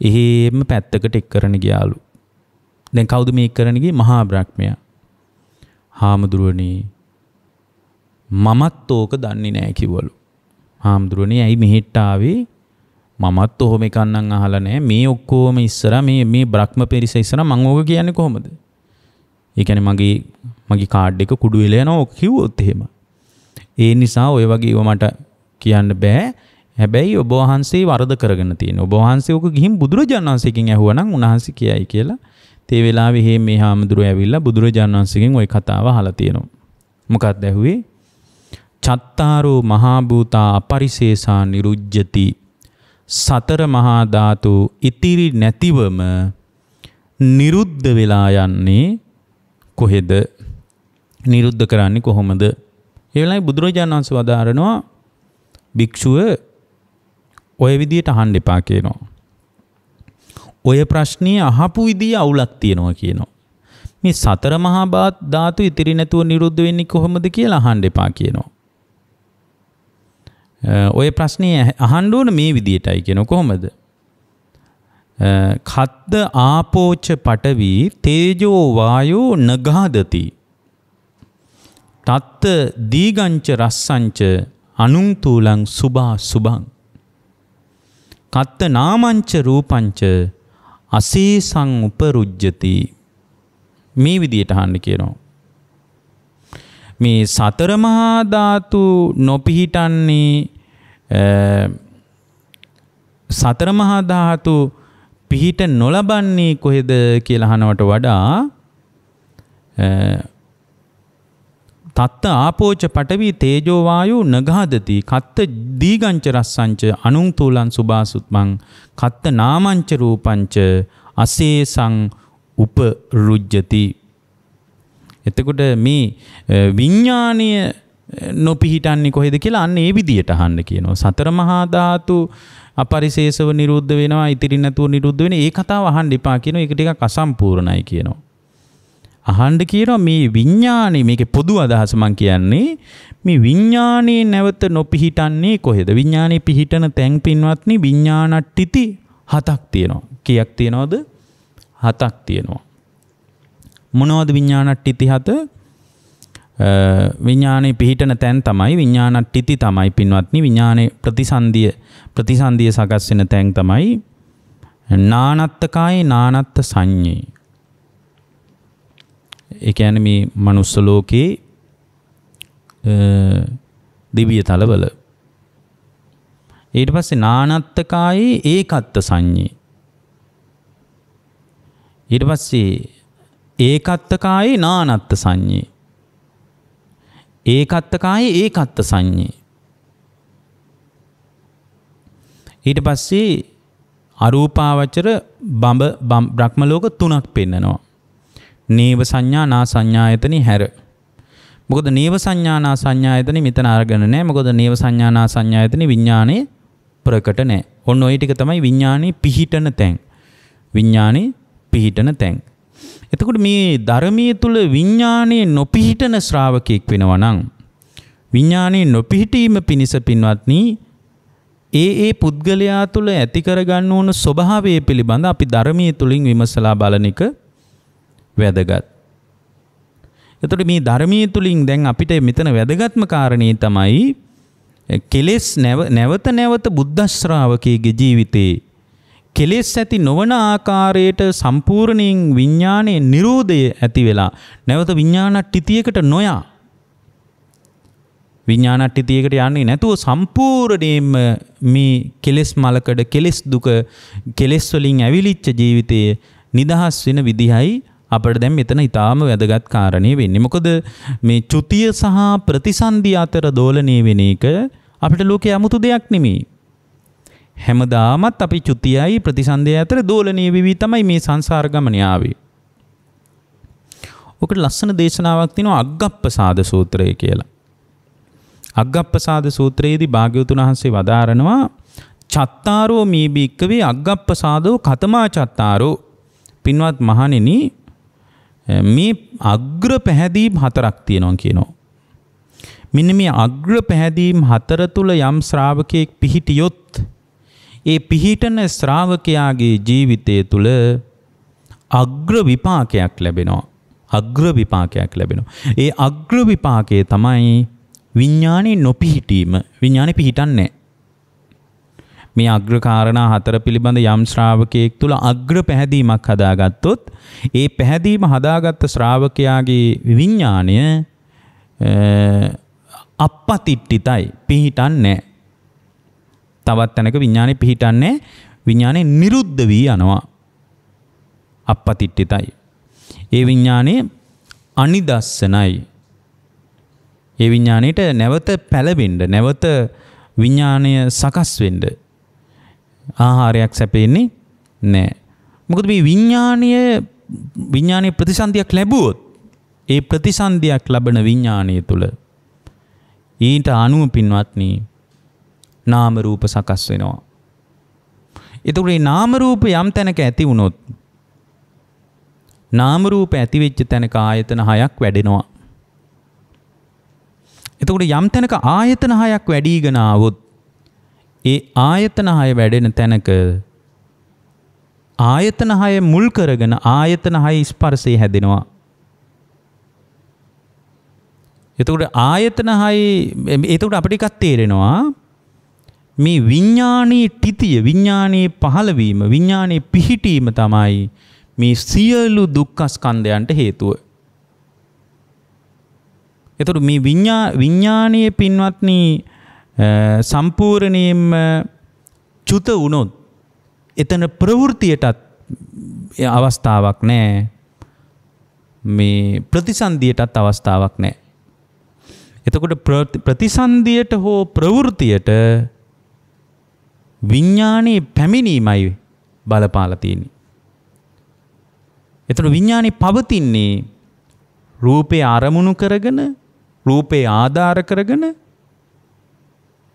එහෙම පැත්තකට එක් කරන ගියාලු. දැන් කවුද මේක කරන්න ගියේ? මහා බ්‍රහ්මයා. හාමුදුරුවනේ මමත් ඕක දන්නේ නැහැ කිව්වලු. හාමුදුරුවනේ ඇයි මෙහෙට ආවේ? මමත් ඔහොම එකක් නම් අහලා නැහැ. මේ ඔක්කොම ඉස්සර මේ බ්‍රහ්ම පෙරිස ඉස්සර මම ඕක කියන්නේ කොහොමද? ඒ කියන්නේ මගේ කාඩ් එක කුඩු වෙලා යනවා ඕක කිව්වොත් එහෙම. ඒ නිසා ඔය වගේ ඒවා මට කියන්න බෑ. හැබැයි ඔබ වහන්සේ වරද කරගෙන තියෙනවා. ඔබ වහන්සේ ඕක ගිහින් බුදුරජාණන් වහන්සේගෙන් ඇහුවා නම් උන්වහන්සේ කියයි කියලා. ඒ වෙලාවේ මේ හාමුදුරුවෝ ඇවිල්ලා බුදුරජාණන් වහන්සේගෙන් ওই කතාව අහලා තියෙනවා. මොකක්ද ඇහුවේ? චත්තාරෝ මහා භූතා අපරිශේෂා නිරුජ්ජති. සතර මහා ධාතු ඉතිරි නැතිවම නිරුද්ධ වෙලා යන්නේ කොහෙද? නිරුද්ධ කරන්නේ කොහොමද? ඒ වෙලාවේ බුදුරජාණන් වහන්සේ වදාරනවා භික්ෂුව ඔය විදියට අහන්න එපා කියනවා. ඔය ප්‍රශ්නේ අහපු විදිය අවුලක් තියෙනවා කියනවා. මේ සතර මහා ධාතු ඉතිරි නැතුව නිරුද්ධ වෙන්නේ කොහොමද කියලා අහන්න එපා කියනවා. ඔය ප්‍රශ්නේ අහන්න ඕන මේ විදියටයි කියනවා. කොහොමද? කද්ද ආපෝච පඨවි තේජෝ වායෝ නගාදති තත්ත දීගංච රස්සංච අනුං තූලං සුභා සුභං කත්ත නාමංච රූපංච අසීසං උපරුජ්ජති. මේ විදියට අහන්න කියනවා. මේ සතර මහා ධාතු නොපිහිටන්නේ සතර මහා ධාතු පිහිට නොලබන්නේ කොහෙද කියලා අහනවට වඩා තත්ත ආපෝච පඨවි තේජෝ වායු නගහදති කත්ත දීගංච රස්සංච අනුං තූලං සුභාසුත්මං කත්ත නාමංච රූපංච අසේසං උපරුජ්ජති. එතකොට මේ විඥානීය නොපිහිටන්නේ කොහෙද කියලා අන්න ඒ විදියට අහන්න කියනවා. සතර මහා ධාතු අපරිශේෂව නිරුද්ධ වෙනවා, ඉතිරි නැතුව නිරුද්ධ වෙන ඒ කතාව අහන්න එපා කියනවා. ඒක ටිකක් අසම්පූර්ණයි කියනවා. අහන්න කියනවා මේ විඥානේ, මේකේ පොදු අදහස මම කියන්නේ මේ විඥානේ නැවත නොපිහිටන්නේ කොහෙද? විඥානේ පිහිටන තැන් පින්වත්නි විඥානට්ටිති 7ක් තියෙනවා. කීයක් තියෙනවද? 7ක් තියෙනවා. මොනවද විඥානට්ටිති 7? විඥානේ පිහිටන තැන් තමයි විඥානට්ටිති තමයි පින්වත්නි. විඥානේ ප්‍රතිසන්දිය සකස් වෙන තැන් තමයි නානත්තකායේ නානත්ත සංඤේ. ඒ කියන්නේ මේ මනුස්ස ලෝකේ දිව්‍ය තලවල ඊට පස්සේ නානත්තකායේ ඒකත්ත සංඤේ. ඊට පස්සේ ඒකත්තකායේ නානත්ත සංඤේ. ඒකත්තකායේ ඒකත්ත සංඤේ. ඊට පස්සේ අරූපාවචර බ්‍රහ්ම ලෝක 3ක් පෙන්නනවා. නේව සංඥා නා සංඥායතනෙ හැර. මොකද නේව සංඥා නා සංඥායතනෙ මෙතන අරගෙන නැහැ. මොකද නේව සංඥා නා සංඥායතනෙ විඥානේ ප්‍රකට නැහැ. ඔන්න ඔය ටික තමයි විඥානේ පිහිටන තැන්. විඥානේ පිහිටන තැන්. එතකොට මේ ධර්මයේ තුල විඥානේ නොපිහිටන ශ්‍රාවකෙක් වෙනවා නම් විඥානේ නොපිහිටීම පිණිස පින්වත්නි ඒ පුද්ගලයා තුල ඇති කරගන්න ඕන ස්වභාවය පිළිබඳ අපි ධර්මයේ තුලින් විමසලා බලන එක වැදගත්. එතකොට මේ ධර්මයේ තුලින් දැන් අපිට මෙතන වැදගත්ම කාරණේ තමයි කෙලෙස් නැවත නැවත බුද්ධ ශ්‍රාවකයේ ජීවිතේ කෙලෙස් ඇති නොවන ආකාරයට සම්පූර්ණයෙන් විඥානයේ නිරෝධය ඇති වෙලා නැවත විඥානට්ටිතියකට නොයා විඥානට්ටිතියකට යන්නේ නැතුව සම්පූර්ණයෙන්ම මේ කෙලෙස් මලකඩ කෙලෙස් දුක කෙලෙස් වලින් ඇවිලිච්ච ජීවිතයේ නිදහස් වෙන විදිහයි අපිට දැන් මෙතන ඊටාම වැදගත් කාරණේ වෙන්නේ. මොකද මේ චුතිය සහ ප්‍රතිසන්දිය අතර දෝලණය වෙන එක අපිට ලෝකයේ 아무තු දෙයක් නෙමෙයි. හැමදාමත් අපි චුතියයි ප්‍රතිසන්දියයි අතර දෝලණය වෙවි තමයි මේ සංසාර ගමන යාවේ. ඔකට ලස්සන දේශනාවක් තියෙනවා අග්ගප්පසාද සූත්‍රය කියලා. අග්ගප්පසාද සූත්‍රයේදී භාග්‍යවතුන් වහන්සේ වදාරනවා චත්තාරෝ මේ බික්කවේ අග්ගප්පසාදෝ කතමා චත්තාරෝ. පින්වත් මහණෙනි මේ අග්‍ර පැහැදීම් 4ක් තියෙනවා කියනවා. මෙන්න මේ අග්‍ර පැහැදීම් 4 තුල යම් ශ්‍රාවකයෙක් පිහිටියොත් ඒ පිහිටන ශ්‍රාවකයාගේ ජීවිතය තුල අග්‍ර විපාකයක් ලැබෙනවා. අග්‍ර විපාකයක් ලැබෙනවා. ඒ අග්‍ර විපාකය තමයි විඥානේ නොපිහිටීම. විඥානේ පිහිටන්නේ මේ අග්‍ර කාරණා 4 පිළිබඳ යම් ශ්‍රාවකයෙක් තුල අග්‍ර පැහැදීමක් හදාගත්තොත් ඒ පැහැදීම හදාගත්ත ශ්‍රාවකයාගේ විඥාණය අපපතිට්ඨිතයි පිහිටන්නේ. තවත් තැනක විඥානේ පිහිටන්නේ විඥානේ නිරුද්ධ වී යනවා. අපපතිට්ඨිතයි. ඒ විඥානේ අනිදස්සනයි. ඒ විඥාණයට නැවත පැලවෙන්න නැවත විඥාණය සකස් වෙන්න ආහාරයක් සැපෙන්නේ නැහැ. මොකද මේ විඥානීය ප්‍රතිසන්දියක් ලැබුවොත් ඒ ප්‍රතිසන්දියක් ලබන විඥානීය තුල ඊට අනුව පින්වත්නි නාම රූප සකස් වෙනවා. එතකොට මේ නාම රූප යම් තැනක ඇති වුණොත් නාම රූප ඇති වෙච්ච තැනක ආයතන 6ක් වැඩෙනවා. එතකොට යම් තැනක ආයතන 6ක් වැඩිගෙන ආවොත් ඒ ආයතන 6 වැඩෙන තැනක ආයතන 6 මුල් කරගෙන ආයතන 6 ස්පර්ශය හැදෙනවා. එතකොට ආයතන හයි එතකොට අපිට එකක් තේරෙනවා මේ විඥානීය තිතිය විඥානීය පහළවීම විඥානීය පිහිටීම තමයි මේ සියලු දුක්ඛ ස්කන්ධයන්ට හේතුව. එතකොට මේ විඥානීය පින්වත්නි සම්පූර්ණයෙන්ම චුත වුණොත් එතන ප්‍රවෘත්තියටත් අවස්ථාවක් නැහැ. මේ ප්‍රතිසන්දියටත් අවස්ථාවක් නැහැ. එතකොට ප්‍රතිසන්දියට හෝ ප්‍රවෘත්තියට විඥානයේ පැමිණීමයි බලපාලා තියෙන්නේ. එතකොට විඥානේ පවතින්නේ රූපේ ආරමුණු කරගෙන රූපේ ආධාර කරගෙන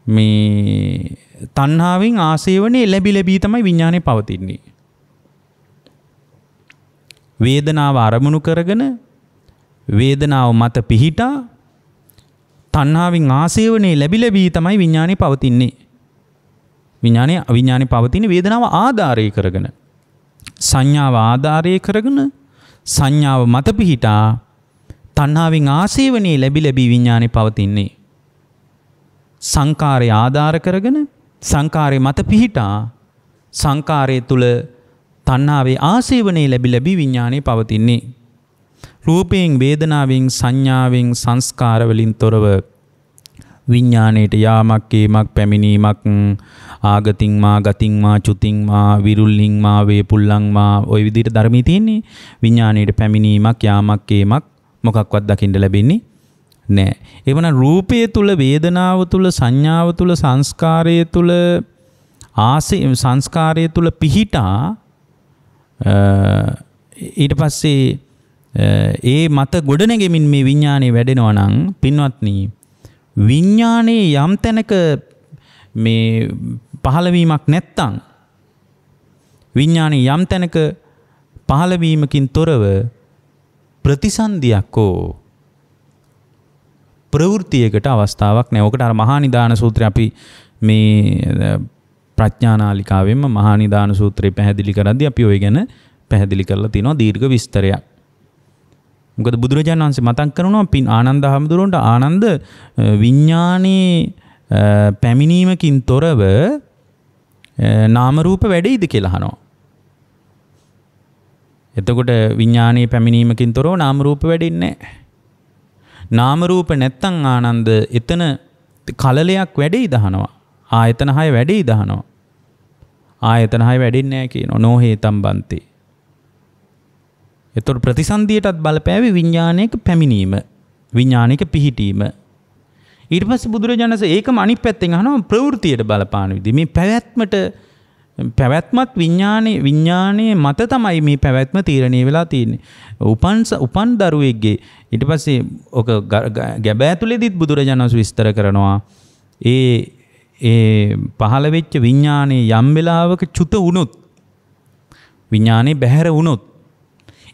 මේ තණ්හාවෙන් ආසේවනේ ලැබි තමයි විඥානේ පවතින්නේ. වේදනාව ආරමුණු කරගෙන වේදනාව මත පිහිටා තණ්හාවෙන් ආසේවනේ ලැබි තමයි විඥානේ පවතින්නේ. විඥානේ පවතින වේදනාව ආධාරය කරගෙන සංඥාව ආධාරය කරගෙන සංඥාව මත පිහිටා තණ්හාවෙන් ආසේවනේ ලැබි විඥානේ පවතින්නේ. සංකාරය ආධාර කරගෙන සංකාරය මත පිහිටා සංකාරය තුල තණ්හාවේ ආසේවනේ ලැබි විඥානේ පවතින්නේ. රූපයෙන් වේදනාවෙන් සංඥාවෙන් සංස්කාර වලින් තොරව විඥාණයට යාමක් ඒමක් පැමිණීමක් ආගතින් මා ගතින් මා චුතින් මා විරුල්ලින් මා වේපුල්ලං මා ওই විදිහට ධර්මයේ තියෙන්නේ. විඥාණයට පැමිණීමක් යාමක් ඒමක් මොකක්වත් දකින්න ලැබෙන්නේ නැහැ. එවනම් රූපය තුල වේදනාව තුල සංඥාව තුල සංස්කාරය තුල සංස්කාරය තුල පිහිටා ඊට පස්සේ ඒ මත ගොඩනැගෙමින් මේ විඥානේ වැඩෙනවා නම් පින්වත්නි විඥානේ යම් තැනක මේ පහළවීමක් නැත්තම් විඥානේ යම් තැනක පහළවීමකින් තොරව ප්‍රතිසන්දියක් හෝ ප්‍රවෘත්තියකට අවස්ථාවක් නැහැ. ඔකට අර මහා නිදාන සූත්‍රය අපි මේ ප්‍රඥානාලිකාවෙන්ම මහා නිදාන සූත්‍රය පැහැදිලි කරද්දී අපි ওই ගැන පැහැදිලි කරලා තිනවා දීර්ඝ විස්තරයක්. මොකද බුදුරජාණන් වහන්සේ මතක් කරනවා ආනන්ද හැමදුරන්ට ආනන්ද විඥානයේ පැමිණීමකින් තොරව නාම රූප වැඩෙයිද කියලා අහනවා. එතකොට විඥානයේ පැමිණීමකින් තොරව නාම රූප වැඩෙන්නේ නැහැ. නාම රූප නැත්තම් ආනන්ද එතන කලලයක් වැඩෙයිද අහනවා. ආයතන 6 වැඩෙයිද අහනවා. ආයතන 6 වැඩෙන්නේ නැහැ කියනවා. නොහේතම් බන්තේ. එතකොට ප්‍රතිසන්දියටත් බලපෑවේ විඥානයක පැමිණීම විඥානික පිහිටීම. ඊට පස්සේ බුදුරජාණන් වහන්සේ ඒකම අනිත් පැත්තෙන් අහනවා ප්‍රවෘත්තියට බලපාන විදිහ. මේ පැවැත්මත් විඥානයේ මත තමයි මේ පැවැත්ම තීරණය වෙලා තියෙන්නේ. උපන් දරුවෙක්ගේ ඊට පස්සේ ඔක ගැබ ඇතුලේදීත් බුදුරජාණන් වහන්සේ විස්තර කරනවා ඒ පහළ වෙච්ච විඥානයේ යම් වෙලාවක චුත වුණොත් විඥානේ බැහැර වුණොත්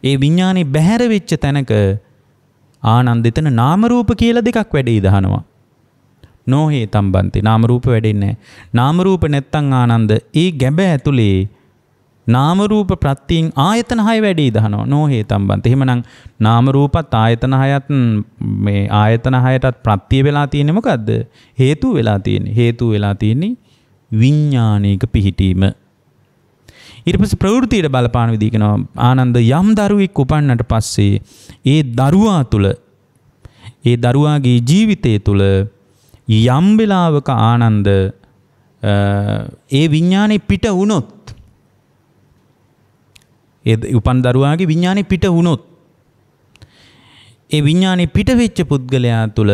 ඒ විඥානේ බැහැර වෙච්ච තැනක ආනන්ද එතන නාම රූප කියලා දෙකක් වැඩේ දහනවා. නොහේතම් බන්ති නාම රූප වැඩෙන්නේ නැහැ. නාම රූප නැත්තම් ආනන්ද ඒ ගැබ ඇතුලේ නාම රූප ප්‍රත්‍යයෙන් ආයතන 6 වැඩේ දහනවා. නොහේතම් බන්ති. එහෙමනම් නාම රූපත් ආයතන 6ත් මේ ආයතන 6ටත් ප්‍රත්‍ය වෙලා තියෙන්නේ මොකද්ද? හේතු වෙලා තියෙන්නේ. හේතු වෙලා තියෙන්නේ විඥානයක පිහිටීම. ඊට පස්සේ ප්‍රවෘත්තියට බලපාන විදිහ කියනවා ආනන්ද යම් දරුවෙක් උපන්නට පස්සේ ඒ දරුවා තුල ඒ දරුවාගේ ජීවිතය තුල යම් වෙලාවක ආනන්ද ඒ විඥානේ පිට වුණොත් ඒ උපන් දරුවාගේ විඥානේ පිට වුණොත් ඒ විඥානේ පිට වෙච්ච පුද්ගලයා තුල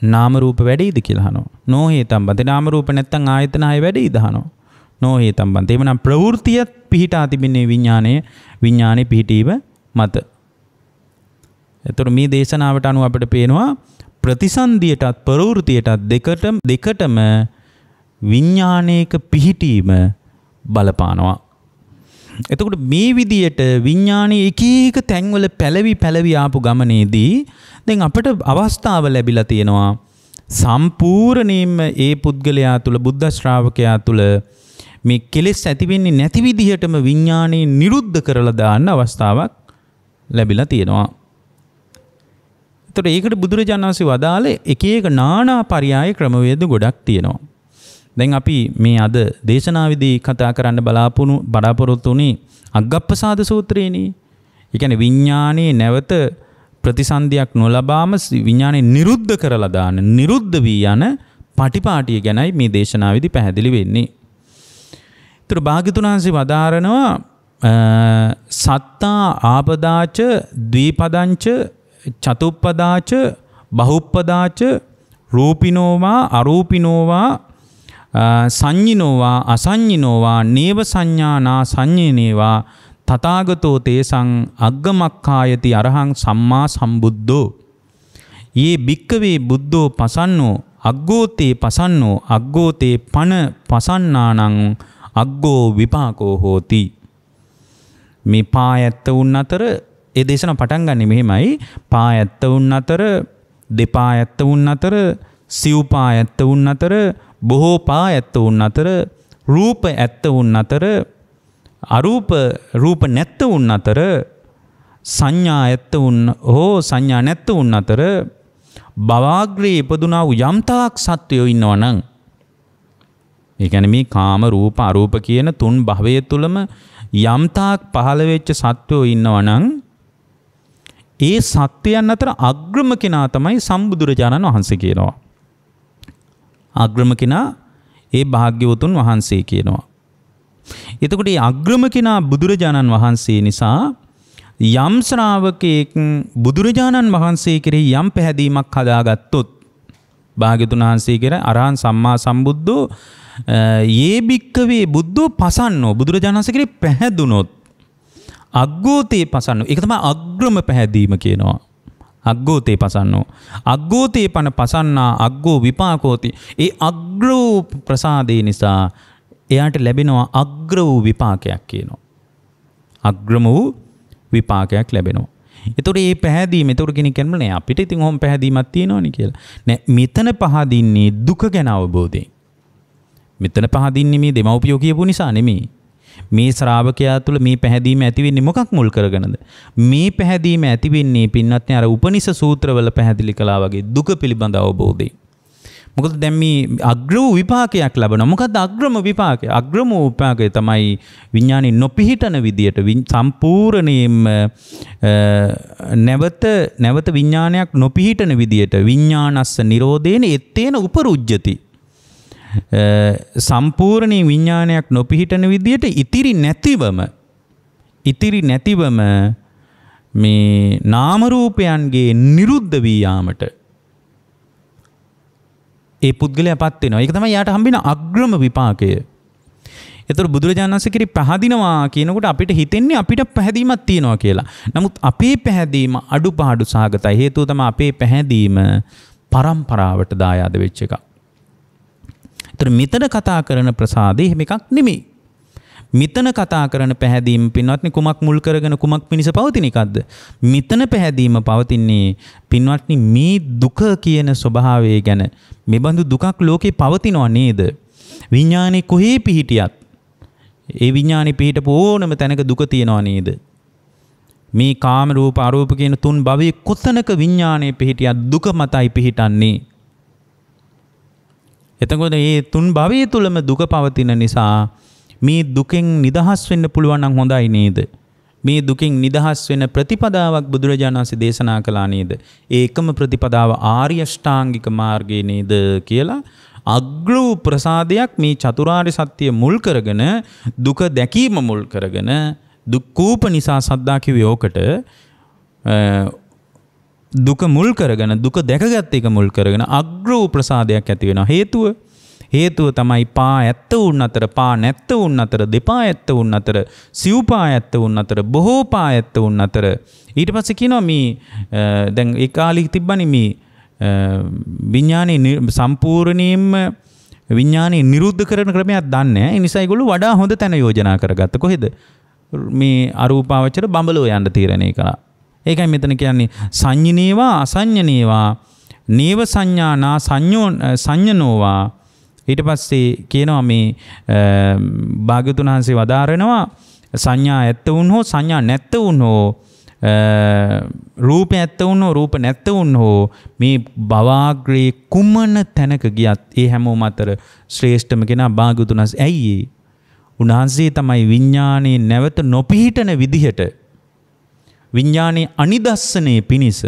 නාම රූප වැඩෙයිද කියලා අහනවා. නොහේතම් බන්තේ නාම රූප නැත්තම් ආයතන 6 වැඩෙයිද අහනවා. නොහේතම් බන්තේ. එවනම් ප්‍රවෘත්තියත් පිහිටා තිබෙන්නේ විඥානයේ පිහිටීම මත. එතකොට මේ දේශනාවට අනුව අපිට පේනවා ප්‍රතිසන්දියටත් ප්‍රවෘත්තියටත් දෙකටම විඥානයක පිහිටීම බලපානවා. එතකොට මේ විදියට විඥානයේ එක එක තැන්වල පැලවි ආපු ගමනේදී දැන් අපිට අවස්ථාව ලැබිලා තියෙනවා සම්පූර්ණයෙන්ම ඒ පුද්ගලයා තුල බුද්ධ ශ්‍රාවකයා තුල මේ කෙලෙස් ඇති වෙන්නේ නැති විදිහටම විඥානේ නිරුද්ධ කරලා දාන්න අවස්ථාවක් ලැබිලා තියෙනවා. ඒතර ඒකට බුදුරජාණන් වහන්සේ වදාළේ එක එක නානා පරයය ක්‍රමවේද ගොඩක් තියෙනවා. දැන් අපි මේ අද දේශනාවේදී කතා කරන්න බලාපොරොත්තු වුණේ අග්ගප්පසාද සූත්‍රයේනේ. ඒ කියන්නේ විඥානයේ නැවත ප්‍රතිසන්දියක් නොලබාම විඥානේ නිරුද්ධ කරලා දාන නිරුද්ධ වී යන පටිපාටිය ගැනයි මේ දේශනාවේදී පැහැදිලි වෙන්නේ. ඒතර භාග්‍යතුන් වහන්සේ වදාරනවා සත්තා ආපදාච ද්විපදංච චතුප්පදාච බහුප්පදාච රූපිනෝවා අරූපිනෝවා සංඤිනෝවා අසංඤිනෝවා නේව සංඥානා සංඤේනේවා තථාගතෝ තේසං අග්ගමක්ඛායති අරහං සම්මා සම්බුද්ධෝ යේ භික්කවේ බුද්ධෝ පසන්නෝ අග්ගෝතේ පසන්නෝ අග්ගෝතේ පන පසන්නානං අග්ගෝ විපාකෝ හෝති. මේ පායත්ත උන් අතර ඒ දේශන පටන් ගන්නේ මෙහෙමයි. පායත්ත උන් අතර දෙපායත්ත උන් අතර සිව්පායත්ත උන් අතර බොහෝ පායත්ත උන් අතර රූප ඇත්ත උන් අතර අරූප රූප නැත්ත උන් අතර සංඥා ඇත්ත උන් හෝ සංඥා නැත්ත උන් අතර භවග්‍රේ ඉපදුනා වූ යම්තාක් සත්වයෝ ඉන්නවා නම් ඒ කියන්නේ මේ කාම රූප අරූප කියන තුන් භවය තුලම යම්තාක් පහළ වෙච්ච සත්වයෝ ඉන්නවා නම් ඒ සත්වයන් අතර අග්‍රම කෙනා තමයි සම්බුදුරජාණන් වහන්සේ කියනවා. අග්‍රම කෙනා ඒ භාග්‍යවතුන් වහන්සේ කියනවා. එතකොට මේ අග්‍රම කෙනා බුදුරජාණන් වහන්සේ නිසා යම් ශ්‍රාවකෙක් බුදුරජාණන් වහන්සේ කෙරෙහි යම් පැහැදීමක් හදාගත්තොත් භාග්‍යවතුන් වහන්සේ කෙරෙහි අරහං සම්මා සම්බුද්ධෝ යේ භික්කවේ බුද්ධෝ පසන්නෝ බුදුරජාණන් වහන්සේ කෙරෙහි පැහැදුනොත් අග්ගෝතේ පසන්නෝ ඒක තමයි අග්‍රම පැහැදීම කියනවා. අග්ගෝතේ පසන්නෝ අග්ගෝතේ පන පසන්නා අග්ගෝ විපාකෝති. ඒ අග්‍ර වූ ප්‍රසාදේ නිසා එයාට ලැබෙනවා අග්‍ර වූ විපාකයක් කියනවා. අග්‍රම වූ විපාකයක් ලැබෙනවා. ඒතකොට මේ පැහැදීම ඒතකොට කෙනෙක් කියනවා නෑ අපිට ඉතින් ඔහොම පැහැදීමක් තියෙනවනේ කියලා. නෑ මෙතන පහදින්නේ දුක ගැන අවබෝධයෙන්. මෙතන පහදින්නේ මේ දෙමව්පියෝ කියපු නිසා නෙමෙයි. මේ ශ්‍රාවකයා තුළ මේ පැහැදීම ඇති වෙන්නේ මොකක් මුල් කරගෙනද? මේ පැහැදීම ඇති වෙන්නේ පින්වත්නි අර උපනිෂ සූත්‍රවල පැහැදිලි කළා වගේ දුක පිළිබඳ අවබෝධයෙන්. මොකද දැන් මේ අග්‍ර වූ විපාකයක් ලැබෙනවා. මොකද්ද අග්‍රම විපාකය? අග්‍රම විපාකය තමයි විඥානේ නොපිහිටන විදියට සම්පූර්ණයෙන්ම නැවත විඥානයක් නොපිහිටන විදියට විඥානස්ස නිරෝධේන එත්තේන උපරුජ්ජති. සම්පූර්ණ විඥානයක් නොපිහිටන විදියට ඉතිරි නැතිවම මේ නාම රූපයන්ගේ නිරුද්ධ වී යාමට ඒ පුද්ගලයාපත් වෙනවා. ඒක තමයි යාට හම්බෙන අග්‍රම විපාකය. ඒතර බුදුරජාණන් වහන්සේ කිරි පහදිනවා කියනකොට අපිට හිතෙන්නේ අපිට පැහැදීමක් තියෙනවා කියලා. නමුත් අපේ පැහැදීම අඩුපාඩු සහගතයි. හේතුව තමයි අපේ පැහැදීම පරම්පරාවට දායාද වෙච්ච එක. ඒතර මෙතන කතා කරන ප්‍රසාදේ එහෙම එකක් නෙමෙයි. මෙතන කතා කරන පැහැදීම පින්වත්නි කුමක් මුල් කරගෙන කුමක් පිණිස පවතින එකක්ද? මෙතන පැහැදීම පවතින්නේ පින්වත්නි මේ දුක කියන ස්වභාවය ගැන. මෙබඳු දුකක් ලෝකේ පවතිනව නේද? විඥානේ කොහේ පිහිටියත් ඒ විඥානේ පිහිටපු ඕනම තැනක දුක තියනව නේද? මේ කාම රූප අරූප කියන තුන් භවයේ කොතනක විඥානේ පිහිටියත් දුක මතයි පිහිටන්නේ. එතකොට මේ තුන් භවයේ තුලම දුක පවතින නිසා මේ දුකෙන් නිදහස් වෙන්න පුළුවන් නම් හොඳයි නේද? මේ දුකෙන් නිදහස් වෙන ප්‍රතිපදාවක් බුදුරජාණන් වහන්සේ දේශනා කළා නේද? ඒකම ප්‍රතිපදාව ආර්ය අෂ්ටාංගික මාර්ගය නේද කියලා අග්‍ර වූ ප්‍රසාදයක් මේ චතුරාර්ය සත්‍ය මුල් කරගෙන දුක දැකීම මුල් කරගෙන දුක්ඛූප නිසා සද්දා කිව්වේ ඕකට දුක මුල් කරගෙන දුක දැකගත් එක මුල් කරගෙන අග්‍ර වූ ප්‍රසාදයක් ඇති වෙනවා. හේතුව තමයි පා ඇත්ත වුන් අතර පා නැත්ත වුන් අතර දෙපා ඇත්ත වුන් අතර සිව්පා ඇත්ත වුන් අතර බොහෝ පා ඇත්ත වුන් අතර ඊට පස්සේ කියනවා මේ දැන් ඒ කාලේ තිබ්බනේ මේ විඥානේ සම්පූර්ණයෙන්ම විඥානේ නිරුද්ධ කරන ක්‍රමයක් දන්නේ නැහැ. ඒ නිසා ඒගොල්ලෝ වඩා හොඳ තැන යෝජනා කරගත්ත. කොහෙද? මේ අරූපාවචර බඹලෝ යන්න තීරණය කළා. ඒකයි මෙතන කියන්නේ සංඤ්ඤනේවා අසංඤ්ඤනේවා නේව සංඥා නා සංඤ්ඤනෝවා. ඊට පස්සේ කියනවා මේ භාග්‍යවතුන් වහන්සේ වදාරනවා සංඥා ඇත්ත වුන් හෝ සංඥා නැත්ත වුන් හෝ රූප ඇත්ත වුණෝ රූප නැත්ත වුණෝ මේ භවාග්‍රේ කුමන තැනක ගියත් ඒ හැමෝම අතර ශ්‍රේෂ්ඨම කෙනා භාග්‍යවතුන් වහන්සේ. ඇයි ඒ? උන්වහන්සේ තමයි විඥානයේ නැවත නොපිහිටන විදිහට විඥානයේ අනිදස්සනේ පිනිස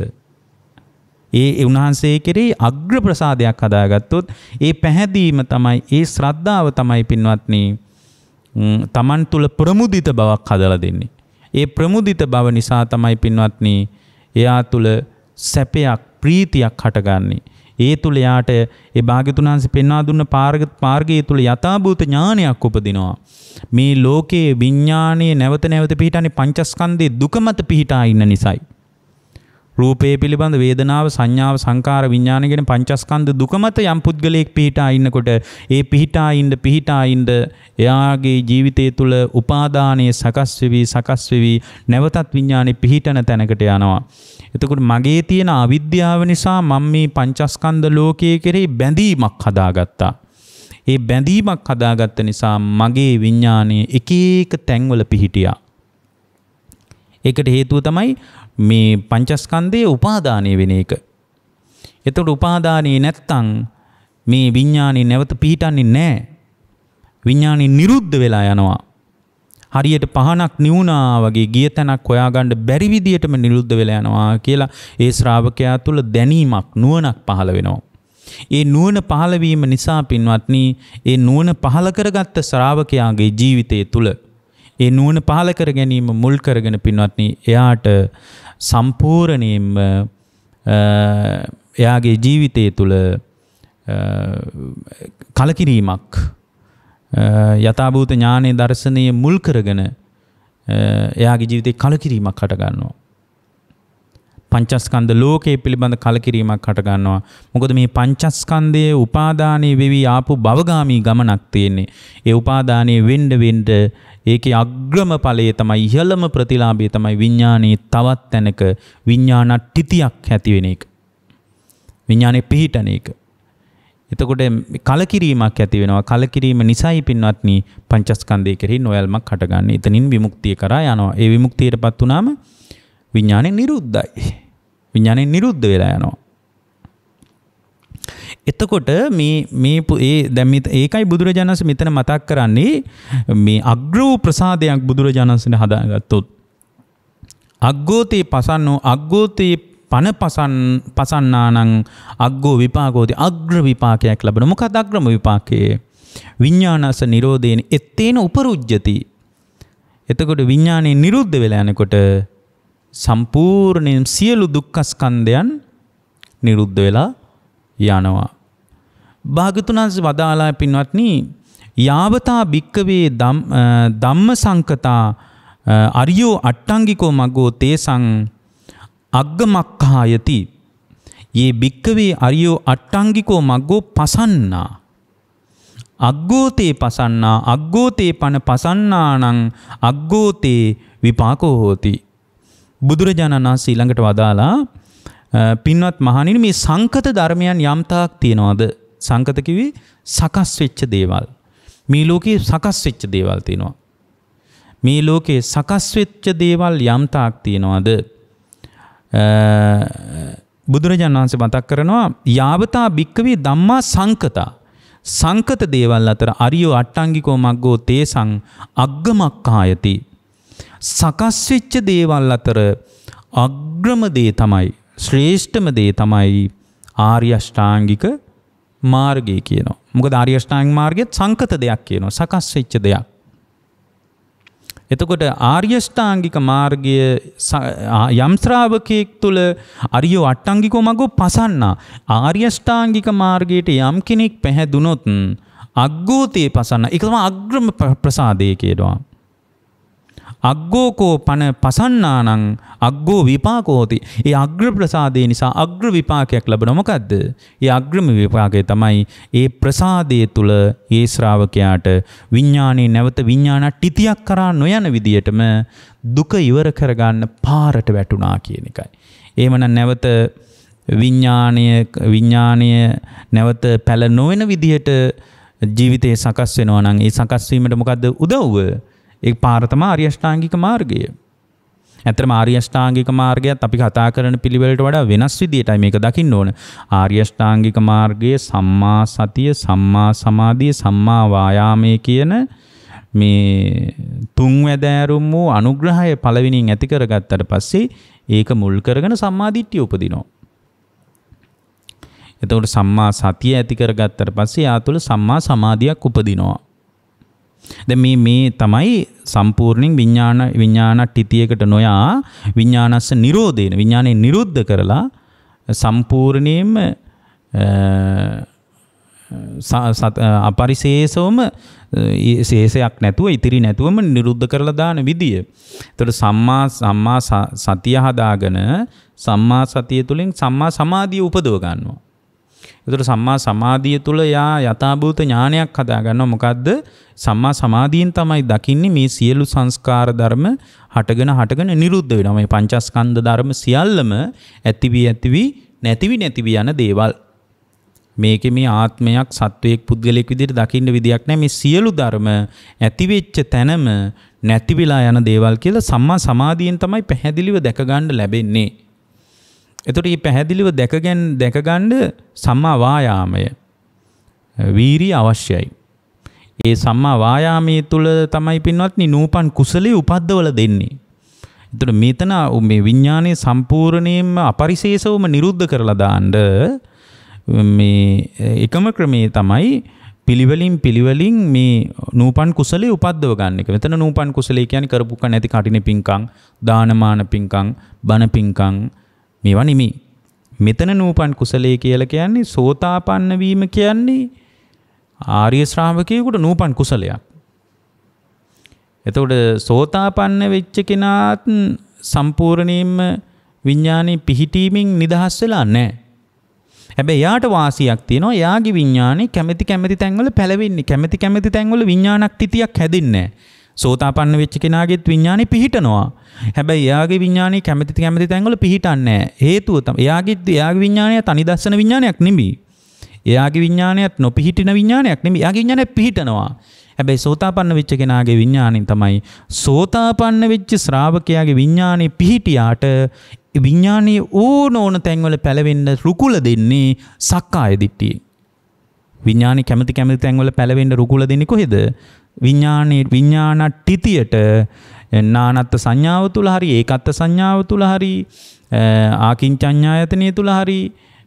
ඒ උන්වහන්සේ කෙරෙහි අග්‍ර ප්‍රසාදයක් හදාගත්තොත් ඒ පැහැදීම තමයි ඒ ශ්‍රද්ධාව තමයි පින්වත්නි තමන් තුළ ප්‍රමුදිත බවක් හදලා දෙන්නේ. ඒ ප්‍රමුදිත බව නිසා තමයි පින්වත්නි එයා තුළ සැපයක් ප්‍රීතියක් හටගන්නේ. ඒ තුළ යාට ඒ භාග්‍යවතුන් වහන්සේ පෙන්වා දුන්න මාර්ගය තුළ යථාභූත ඥානයක් උපදිනවා. මේ ලෝකයේ විඥානයේ නැවත නැවත පිහිටන්නේ පංචස්කන්ධයේ දුක මත පිහිටා ඉන්න නිසායි. රූපේ පිළිබඳ වේදනාව සංඥාව සංකාර විඥාන කියන පංචස්කන්ධ දුක මත යම් පුද්ගලයෙක් පිහිටා ඉන්නකොට ඒ පිහිටා ඉන්න එයාගේ ජීවිතය තුළ උපාදානයේ සකස් වෙවි නැවතත් විඥානේ පිහිටන තැනකට යනවා. එතකොට මගේ තියෙන අවිද්‍යාව නිසා මම මේ පංචස්කන්ධ ලෝකයේ කෙරෙහි බැඳීමක් හදාගත්තා. ඒ බැඳීමක් හදාගත්ත නිසා මගේ විඥානයේ එක එක තැන්වල පිහිටියා. ඒකට හේතුව තමයි මේ පංචස්කන්ධයේ උපාදානය වෙන එක. එතකොට උපාදානයේ නැත්තම් මේ විඥානේ නැවත පිහිටන්නේ නැහැ. විඥානේ නිරුද්ධ වෙලා යනවා. හරියට පහනක් නිවුණා වගේ ගිය තැනක් හොයාගන්න බැරි විදියටම නිරුද්ධ වෙලා යනවා කියලා ඒ ශ්‍රාවකයා තුළ දැනීමක් නුවණක් පහළ වෙනවා. ඒ නුවණ පහළ වීම නිසා පින්වත්නි ඒ නුවණ පහළ කරගත්ත ශ්‍රාවකයාගේ ජීවිතය තුළ ඒ නුවණ පහළ කර ගැනීම මුල් කරගෙන පින්වත්නි එයාට සම්පූර්ණයෙන්ම එයාගේ ජීවිතය තුළ කලකිරීමක් යථාභූත ඥානයේ දර්ශනීය මුල් කරගෙන එයාගේ ජීවිතේ කලකිරීමක් හට ගන්නවා. පංචස්කන්ධ ලෝකයේ පිළිබඳ කලකිරීමක් හට ගන්නවා. මොකද මේ පංචස්කන්ධයේ උපාදානයේ වෙවි ආපු භවගාමී ගමනක් තියෙන්නේ. ඒ උපාදානයේ වෙන්න ඒකේ අග්‍රම ඵලයේ තමයි ඉහළම ප්‍රතිලාභය තමයි විඥානයේ තවත් තැනක විඥානට්ඨිතියක් ඇති වෙන එක. විඥානේ පිහිටන එක. එතකොට කලකිරීමක් ඇති වෙනවා. කලකිරීම නිසායි පින්වත්නි පංචස්කන්ධය කෙරෙහි නොයල්මක් හටගන්නේ. එතනින් විමුක්තිය කරා යනවා. ඒ විමුක්තියටපත් වුනාම විඥානේ නිරුද්ධයි. විඥානේ නිරුද්ධ වෙලා යනවා. එතකොට ඒකයි බුදුරජාණන් වහන්සේ මෙතන මතක් කරන්නේ මේ අග්‍ර වූ ප්‍රසාදයක් බුදුරජාණන් වහන්සේ හදාගත්තොත් අග්ගෝතේ පසන්නෝ අග්ගෝතේ පන පසන්නානං අග්ගෝ විපාකෝති අග්‍ර විපාකයක් ලැබෙන. මොකක්ද අග්‍රම විපාකයේ? විඥානස නිරෝධේන එත්තේන උපරුජ්ජති. එතකොට විඥානේ නිරුද්ධ වෙලා යනකොට සම්පූර්ණයෙන් සියලු දුක්ඛ ස්කන්ධයන් නිරුද්ධ වෙලා යනවා. භාග්‍යවතුන් වහන්සේ වදාළා පින්වත්නි යාවතා භික්කවේ ධම්ම සංකතා අරියෝ අට්ටංගිකෝ මග්ගෝ තේසං අග්ගමක්ඛායති යේ භික්කවේ අරියෝ අට්ටංගිකෝ මග්ගෝ පසන්නා අග්ගෝතේ පසන්නා අග්ගෝතේ පන පසන්නානං අග්ගෝතේ විපාකෝ හෝති. බුදුරජාණන් වහන්සේ ඊළඟට වදාලා පින්වත් මහණෙනි මේ සංකත ධර්මයන් යම් තාක් තියනවාද? සංකත කිවි සකස් වෙච්ච දේවල්. මේ ලෝකේ සකස් වෙච්ච දේවල් තියෙනවා. මේ ලෝකේ සකස් වෙච්ච දේවල් යම් තාක් තියනවාද? බුදුරජාණන් වහන්සේ මතක් කරනවා යාවතා භික්කවේ ධම්මා සංකතා. සංකත දේවල් අතර අරියෝ අට්ටංගිකෝ මග්ගෝ තේසං අග්ගමක්ඛායති. සකස් වෙච්ච දේවල් අතර අග්‍රම දේ තමයි ශ්‍රේෂ්ඨම දේ තමයි ආර්ය අෂ්ටාංගික මාර්ගය කියනවා. මොකද ආර්ය අෂ්ටාංගික මාර්ගයත් සංකත දෙයක් කියනවා. සකස් වෙච්ච දෙයක්. එතකොට ආර්ය අෂ්ටාංගික මාර්ගය යම් ශ්‍රාවකයෙක් තුළ අරියෝ අට්ටංගිකෝ මග්ගෝ පසන්නා. ආර්ය අෂ්ටාංගික මාර්ගයට යම් කෙනෙක් පැහැදුනොත් අග්ගෝතේ පසන්නා. ඒක තමයි අග්‍රම ප්‍රසාදය කියනවා. අග්ගෝකෝ පන පසන්නානං අග්ගෝ විපාකෝ හෝති. ඒ අග්‍ර ප්‍රසාදය නිසා අග්‍ර විපාකයක් ලැබෙනවා. මොකද්ද? ඒ අග්‍රම විපාකය තමයි ඒ ප්‍රසාදයේ තුල ඒ ශ්‍රාවකයාට විඥානේ නැවත විඥානට්ඨිතියක් කරා නොයන විදියටම දුක ඉවර කරගන්න පාරට වැටුණා කියන එකයි. එහෙමනම් නැවත විඥානය නැවත පැල නොවන විදියට ජීවිතේ සකස් වෙනවා නම් ඒ සකස් වීමට මොකද්ද උදව්ව? ඒ පාර තමයි ආර්ය අෂ්ටාංගික මාර්ගය. ඇත්තටම ආර්ය අෂ්ටාංගික මාර්ගයත් අපි කතා කරන පිළිවෙලට වඩා වෙනස් විදියටයි මේක දකින්න ඕන. ආර්ය අෂ්ටාංගික මාර්ගයේ සම්මා සතිය, සම්මා සමාධිය, සම්මා වායාමයේ කියන මේ තුන්වැදෑරුම් වූ අනුග්‍රහය පළවෙනියෙන් ඇති කරගත්තට පස්සේ ඒක මුල් කරගෙන සම්මා දිට්ඨිය උපදිනවා. එතකොට සම්මා සතිය ඇති කරගත්තට පස්සේ යා තුළ සම්මා සමාධියක් උපදිනවා. දැන් මේ තමයි සම්පූර්ණයෙන් විඥානට්ඨිතියකට නොයා විඥානස්ස නිරෝධේන විඥානේ නිරුද්ධ කරලා සම්පූර්ණයෙන්ම අපරිශේෂවම ශේෂයක් නැතුව ඉතිරි නැතුවම නිරුද්ධ කරලා දාන විදිය. එතකොට සම්මා සතිය හදාගෙන සම්මා සතිය තුළින් සම්මා සමාධිය උපදව ගන්නවා. එතකොට සම්මා සමාධිය තුළ යා යථාභූත ඥානයක් හදා ගන්නවා. මොකද්ද? සම්මා සමාධියෙන් තමයි දකින්නේ මේ සියලු සංස්කාර ධර්ම හටගෙන නිරුද්ධ වෙනවා. මේ පංචස්කන්ධ ධර්ම සියල්ලම ඇතිවි නැතිවි යන දේවල්. මේකේ මේ ආත්මයක් සත්වයක් පුද්ගලයෙක් විදිහට දකින්න විදියක් නැහැ. මේ සියලු ධර්ම ඇතිවෙච්ච තැනම නැති වෙලා යන දේවල් කියලා සම්මා සමාධියෙන් තමයි පැහැදිලිව දැක ගන්න ලැබෙන්නේ. එතකොට මේ පැහැදිලිව දැක ගන්න සම්මා වායාමය වීරිය අවශ්‍යයි. ඒ සම්මා වායාමයේ තුල තමයි පින්වත්නි නූපන් කුසලයේ උපද්දවල දෙන්නේ. එතකොට මෙතන මේ විඥානයේ සම්පූර්ණයෙන්ම අපරිශේෂවම නිරුද්ධ කරලා දාන්න මේ එකම ක්‍රමයේ තමයි පිළිවෙලින් මේ නූපන් කුසලයේ උපද්දව ගන්න එක. මෙතන නූපන් කුසලයේ කියන්නේ කරපු නැති කටින පිංකම්, දානමාන පිංකම්, බණ පිංකම් මේවා නෙමෙයි. මෙතන නූපන් කුසලයේ කියලා කියන්නේ සෝතාපන්න වීම කියන්නේ ආර්ය ශ්‍රාවකයෙකුට නූපන් කුසලයක්. එතකොට සෝතාපන්න වෙච්ච කෙනාත් සම්පූර්ණයෙන්ම විඥානේ පිහිටීමෙන් නිදහස් වෙලා නැහැ. හැබැයි යාට වාසියක් තියෙනවා. යාගේ විඥානේ කැමැති තැන්වල පැලවෙන්නේ. කැමැති තැන්වල විඥානක්තිතියක් හැදෙන්නේ නැහැ. සෝතාපන්න වෙච්ච කෙනාගේත් විඥානේ පිහිටනවා. හැබැයි එයාගේ විඥානේ කැමැති තැන්වල පිහිටන්නේ නැහැ. හේතුව තමයි එයාගේ විඥානයත් අනිදස්සන විඥානයක් නෙමෙයි. එයාගේ විඥානයත් නොපිහිටින විඥානයක් නෙමෙයි. එයාගේ විඥානය පිහිටනවා. හැබැයි සෝතාපන්න වෙච්ච කෙනාගේ විඥාණයෙන් තමයි සෝතාපන්න වෙච්ච ශ්‍රාවකයාගේ විඥානේ පිහිටියාට විඥානයේ ඕන තැන්වල පැලවෙන්න රුකුල දෙන්නේ සක්කාය දිට්ඨිය. විඥානේ කැමැති තැන්වල පැලවෙන්න රුකුල දෙන්නේ කොහෙද? විඥානට්ඨිතියට නානත්ත් සංඥාව තුල හරි ඒකත්ත් සංඥාව තුල හරි ආකින්චඤ්ඤායතනිය තුල හරි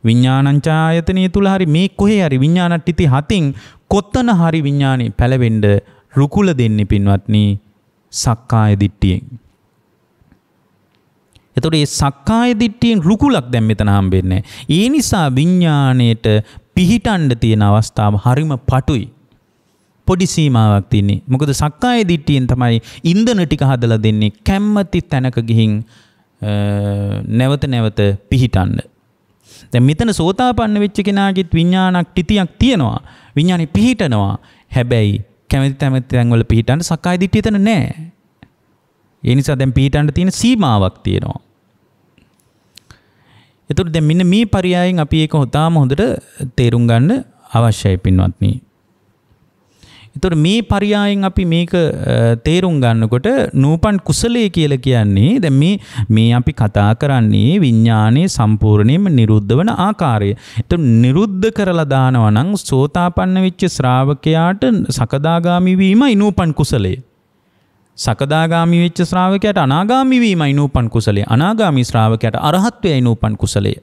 විඥානංචායතනිය තුල හරි මේ කොහේ හරි විඥානට්ඨිති හතින් කොතන හරි විඥානේ පැලවෙන්න රුකුල දෙන්නේ පින්වත්නි සක්කාය දිට්ඨියෙන්. එතකොට මේ සක්කාය දිට්ඨියෙන් රුකුලක් දැන් මෙතන හම්බෙන්නේ. ඒ නිසා විඥාණයට පිහිටන්න තියෙන අවස්ථාව හරිම පටුයි. පොඩි සීමාවක් තියෙන්නේ. මොකද සක්කාය දිට්ඨියෙන් තමයි ඉන්ධන ටික හදලා දෙන්නේ කැමැති තැනක ගිහින් නැවත පිහිටන්න. දැන් මෙතන සෝතාපන්න වෙච්ච කෙනාගෙත් විඥානක්තිතියක් තියෙනවා. විඥානේ පිහිටනවා. හැබැයි කැමැති තැන්වල පිහිටන්න සක්කාය දිට්ඨිය එතන නැහැ. ඒ නිසා දැන් පිහිටන්න තියෙන සීමාවක් තියෙනවා. එතකොට දැන් මෙන්න මේ පරයයන් අපි ඒක හොඳට තේරුම් ගන්න අවශ්‍යයි පින්වත්නි. එතකොට මේ පරයයන් අපි මේක තේරුම් ගන්නකොට නූපන් කුසලයේ කියලා කියන්නේ දැන් මේ අපි කතා කරන්නේ විඥානයේ සම්පූර්ණයෙන්ම නිරුද්ධ වන ආකාරය. එතකොට නිරුද්ධ කරලා දානවා නම් සෝතාපන්න වෙච්ච ශ්‍රාවකයාට සකදාගාමි වීමයි නූපන් කුසලය. සකදාගාමි වෙච්ච ශ්‍රාවකයාට අනාගාමි වීමයි නූපන් කුසලය. අනාගාමි ශ්‍රාවකයාට අරහත්වයයි නූපන් කුසලය.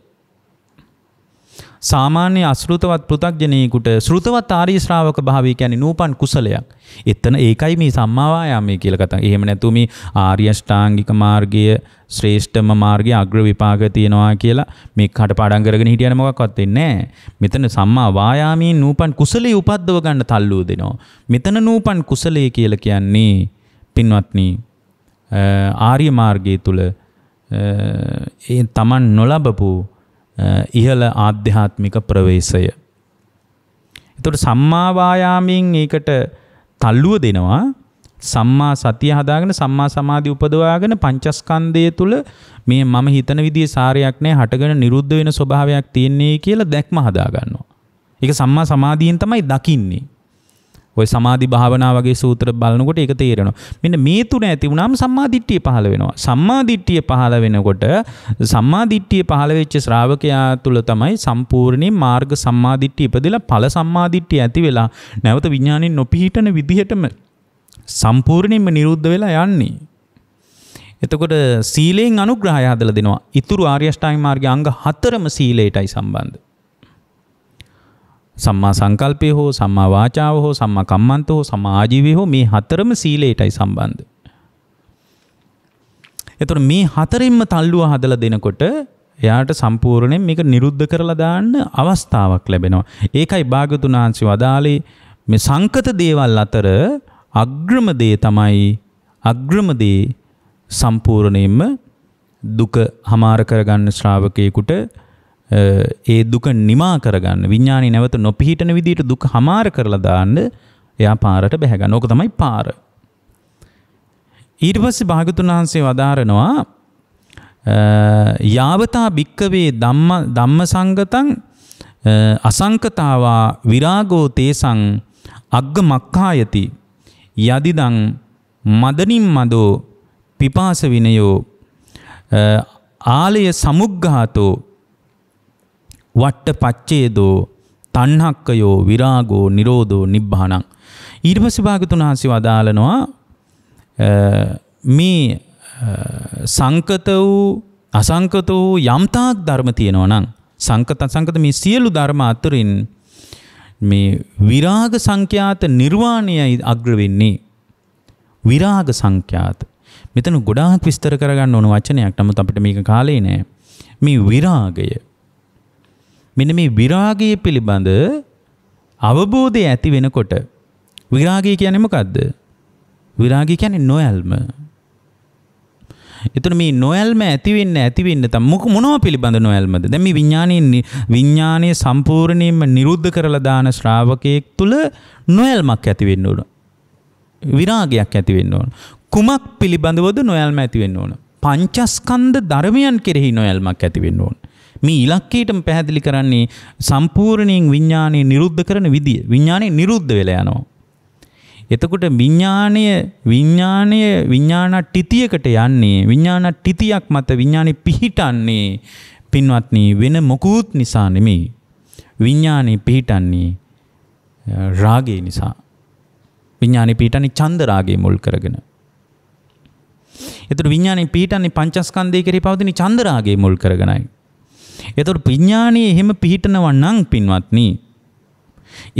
සාමාන්‍ය අශෘතවත් පෘථග්ජනයෙකුට ශ්‍රුතවත් ආර්ය ශ්‍රාවක භාවය කියන්නේ නූපන් කුසලයක්. එතන ඒකයි මේ සම්මා වායාමයේ කියලා කතා. එහෙම නැතු මේ ආර්ය අෂ්ටාංගික මාර්ගය ශ්‍රේෂ්ඨම මාර්ගය අග්‍ර විපාක තියනවා කියලා මේ කටපාඩම් කරගෙන හිටියන මොකක්වත් වෙන්නේ නැහැ. මෙතන සම්මා වායාමයෙන් නූපන් කුසලයේ උපද්දව ගන්න තල්ලුව දෙනවා. මෙතන නූපන් කුසලයේ කියලා කියන්නේ පින්වත්නි ආර්ය මාර්ගයේ තුල ඒ තමන් නොලබපු ඉහළ ආධ්‍යාත්මික ප්‍රවේශය. එතකොට සම්මා වායාමයෙන් ඒකට තල්ලුව දෙනවා. සම්මා සතිය හදාගෙන සම්මා සමාධි උපදවාගෙන පංචස්කන්ධය තුල මේ මම හිතන විදිහේ සාරයක් නැහැ හටගෙන නිරුද්ධ වෙන ස්වභාවයක් තියෙන්නේ කියලා දැක්ම හදා ගන්නවා. ඒක සම්මා සමාධියෙන් තමයි දකින්නේ. ඔය සමාධි භාවනා වගේ සූත්‍ර බලනකොට ඒක තේරෙනවා. මෙන්න මේ තුන ඇති වුණාම සම්මා දිට්ඨිය පහළ වෙනවා. සම්මා දිට්ඨිය පහළ වෙනකොට සම්මා දිට්ඨිය පහළ වෙච්ච ශ්‍රාවකයා තුල තමයි සම්පූර්ණයෙන් මාර්ග සම්මා දිට්ඨිය ඉපදෙලා ඵල සම්මා දිට්ඨිය ඇති වෙලා නැවත විඥාණයෙන් නොපිහිටන විදිහටම සම්පූර්ණයෙන්ම නිරුද්ධ වෙලා යන්නේ. එතකොට සීලෙන් අනුග්‍රහය හදලා දෙනවා. ඊතුරු ආර්ය අෂ්ටාංගික මාර්ගයේ අංග 4ම සීලයටයි සම්බන්ධ. සම්මා සංකල්පය හෝ සම්මා වාචාව හෝ සම්මා කම්මන්ත හෝ සම්මා ආජීවය හෝ මේ 4ම සීලයටයි සම්බන්ධ. එතකොට මේ 4ෙන්ම තල්ලුව හදලා දෙනකොට එයාට සම්පූර්ණයෙන් මේක නිරුද්ධ කරලා දාන්න අවස්ථාවක් ලැබෙනවා. ඒකයි භාගතුන් වහන්සේ වදාළේ මේ සංකත දේවල් අතර අග්‍රම දේ තමයි අග්‍රම දේ සම්පූර්ණයෙන්ම දුක හමාර කරගන්න ශ්‍රාවකයෙකුට ඒ දුක නිමා කරගන්න විඥානි නැවත නොපිහිටන විදිහට දුක හමාර කරලා දාන්න එයා පාරට බැහැ ගන්න. ඕක තමයි පාර. ඊට පස්සේ භාගතුන් වහන්සේ වදාරනවා යාවතා භික්කවේ ධම්ම සංගතං අසංකතාවා විරාගෝ තේසං අග්ග මක්ඛායති යදිදං මදනින් මදෝ පිපාස විනයෝ ආලය සමුග්ඝාතෝ වට්ට පච්චේදෝ තණ්හක්කයෝ විරාගෝ නිරෝධෝ නිබ්බානං. ඊට පස්සේ භාගතුන් වහන්සේ වදාළනවා මේ සංකත වූ අසංකත වූ යම්තාක් ධර්ම තියෙනවා නම් සංකත අසංකත මේ සියලු ධර්ම අතරින් මේ විරාග සංඛ්‍යාත නිර්වාණයයි අග්‍ර වෙන්නේ. විරාග සංඛ්‍යාත මෙතන ගොඩාක් විස්තර කරගන්න ඕන වචනයක්. නමුත් අපිට මේක කාලේ නෑ. මේ විරාගය මෙන්න මේ විරාගය පිළිබඳ අවබෝධය ඇති වෙනකොට විරාගය කියන්නේ මොකද්ද? විරාගය කියන්නේ නොයල්ම. එතන මේ නොයල්ම ඇති වෙන්න මොනවා පිළිබඳ නොයල්මද? දැන් මේ විඥානයේ සම්පූර්ණයෙන්ම නිරුද්ධ කරලා දාන ශ්‍රාවකයෙක් තුල නොයල්මක් ඇති වෙන්න ඕන. විරාගයක් ඇති වෙන්න ඕන. කුමක් පිළිබඳවද නොයල්ම ඇති වෙන්න ඕන? පංචස්කන්ධ ධර්මයන් කෙරෙහි නොයල්මක් ඇති වෙන්න ඕන. මේ ඉලක්කයටම පැහැදිලි කරන්නේ සම්පූර්ණයෙන් විඥානය නිරුද්ධ කරන විදිය. විඥානය නිරුද්ධ වෙලා යනවා. එතකොට විඥානට්ඨිතියකට යන්නේ විඥානට්ඨිතියක් මත විඥානෙ පිහිටන්නේ පින්වත්නි වෙන මොකුත් නිසා නෙමෙයි. විඥානෙ පිහිටන්නේ රාගය නිසා. විඥානෙ පිහිටන්නේ ඡන්ද රාගය මුල් කරගෙන. එතකොට විඥානෙ පිහිටන්නේ පංචස්කන්ධය කෙරෙහි පවතින ඡන්ද රාගය මුල් කරගෙනයි. එතකොට විඥානයේ එහෙම පිහිටනවා නම් පින්වත්නි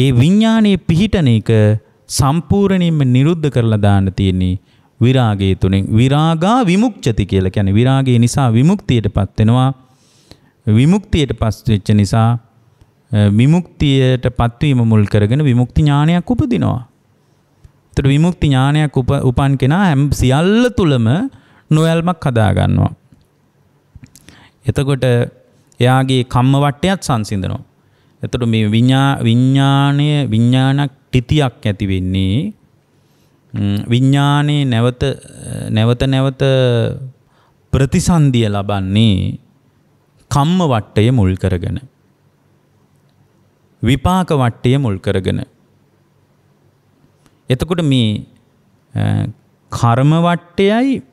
ඒ විඥානයේ පිහිටන එක සම්පූර්ණයෙන්ම නිරුද්ධ කරලා දාන්න තියෙන්නේ විරාගය තුනෙන්. විරාගා විමුක්ඛති කියලා කියන්නේ විරාගය නිසා විමුක්තියටපත් වෙනවා. විමුක්තියටපත් වෙච්ච නිසා විමුක්තියටපත් වීම මුල් කරගෙන විමුක්ති ඥානයක් උපදිනවා. එතකොට විමුක්ති ඥානයක් උපන් කෙනා සියල්ල තුලම නොයල්මක් හදා ගන්නවා. එතකොට එයාගේ කම්ම වට්ටයත් සංසිඳනවා. එතකොට මේ විඥානට්ඨිතියක් ඇති වෙන්නේ විඥානයේ නැවත ප්‍රතිසන්දිය ලබන්නේ කම්ම වට්ටය මුල් කරගෙන. විපාක වට්ටය මුල් කරගෙන. එතකොට මේ කර්ම වට්ටයයි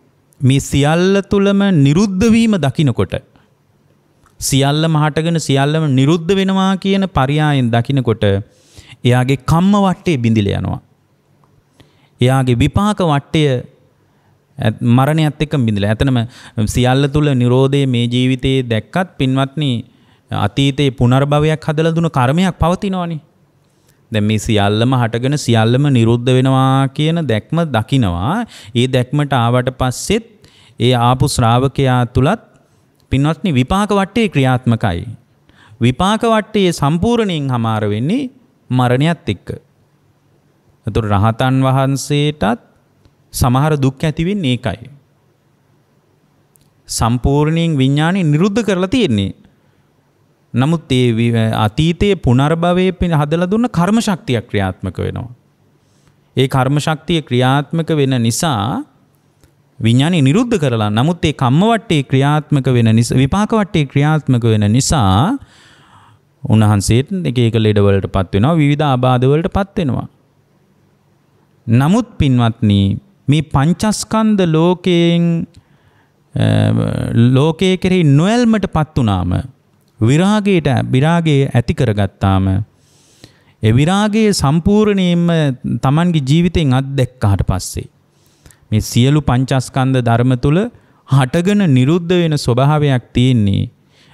මේ සියල්ල තුලම නිරුද්ධ වීම දකින්නකොට සියල්ලම හටගෙන සියල්ලම නිරුද්ධ වෙනවා කියන පරයයන් දකින්නකොට එයාගේ කම්ම වට්ටේ බිඳිලා යනවා. එයාගේ විපාක වට්ටය මරණයත් එක්ක බිඳිලා. එතනම සියල්ල තුල නිරෝධයේ මේ ජීවිතයේ දැක්කත් පින්වත්නි අතීතයේ පුනර්භවයක් හදලා දුන කර්මයක් පවතිනවනේ. දැන් මේ සියල්ලම හටගෙන සියල්ලම නිරුද්ධ වෙනවා කියන දැක්ම දකිනවා. ඒ දැක්මට ආවට පස්සෙත් ඒ ආපු ශ්‍රාවකයා තුලත් පින්වත්නි විපාක වට්ටේ ක්‍රියාත්මකයි. විපාක වට්ටේ සම්පූර්ණයෙන් හමාර වෙන්නේ මරණයත් එක්ක. ඒතර රහතන් වහන්සේටත් සමහර දුක් ඇති වෙන්නේ ඒකයි. සම්පූර්ණයෙන් විඥානය නිරුද්ධ කරලා තියෙන්නේ. නමුත් ඒ අතීතයේ පුනර්භවයේ හදලා දුන්න කර්ම ශක්තිය ක්‍රියාත්මක වෙනවා. ඒ කර්ම ශක්තිය ක්‍රියාත්මක වෙන නිසා විඥානය නිරුද්ධ කරලා නමුත් ඒ කම්ම වට්ටේ ක්‍රියාත්මක වෙන නිසා විපාක වට්ටේ ක්‍රියාත්මක වෙන නිසා උන්වහන්සේට එක එක ලෙඩ වලටපත් වෙනවා විවිධ ආබාධ වලටපත් වෙනවා. නමුත් පින්වත්නි මේ පංචස්කන්ධ ලෝකයේ කෙරෙහි නොයල්මටපත් වුණාම විරාගය ඇති කරගත්තාම ඒ විරාගයේ සම්පූර්ණයෙන්ම Tamanගේ ජීවිතෙන් අත්දැක්කාට පස්සේ මේ සියලු පංචස්කන්ධ ධර්ම තුල හටගෙන නිරුද්ධ වෙන ස්වභාවයක් තියෙන්නේ.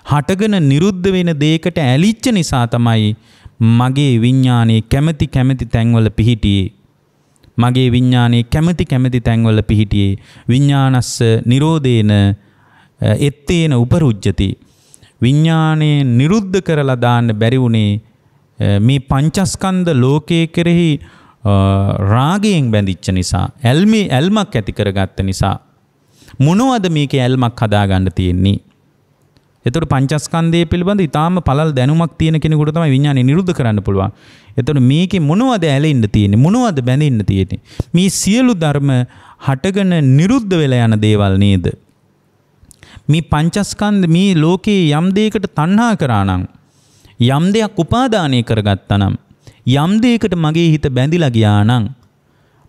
හටගෙන නිරුද්ධ වෙන දෙයකට ඇලිච්ච නිසා තමයි මගේ විඥානයේ කැමැති තැන්වල පිහිටියේ. මගේ විඥානයේ කැමැති තැන්වල පිහිටියේ. විඥානස්ස නිරෝධේන එත්තේන උපරුජ්ජති. විඥානයේ නිරුද්ධ කරලා දාන්න බැරි වුණේ මේ පංචස්කන්ධ ලෝකයේ කෙරෙහි රාගයෙන් බැඳිච්ච නිසා, ඇල්මක් ඇති කරගත්ත නිසා. මොනවද මේකේ ඇල්මක් හදාගන්න තියෙන්නේ? එතකොට පංචස්කන්ධය පිළිබඳ ඊටාම පළල් දැනුමක් තියෙන කෙනෙකුට තමයි විඥානය නිරුද්ධ කරන්න පුළුවන්. එතකොට මේකේ මොනවද ඇලෙන්න තියෙන්නේ? මොනවද බැඳෙන්න තියෙන්නේ? මේ සියලු ධර්ම හටගෙන නිරුද්ධ වෙලා යන දේවල් නේද? මේ පංචස්කන්ධ මේ ලෝකේ යම් දෙයකට තණ්හා කරා නම්, යම් දෙයක් උපාදානය කරගත්තා නම්, යම් දෙයකට මගේ හිත බැඳිලා ගියා නම්,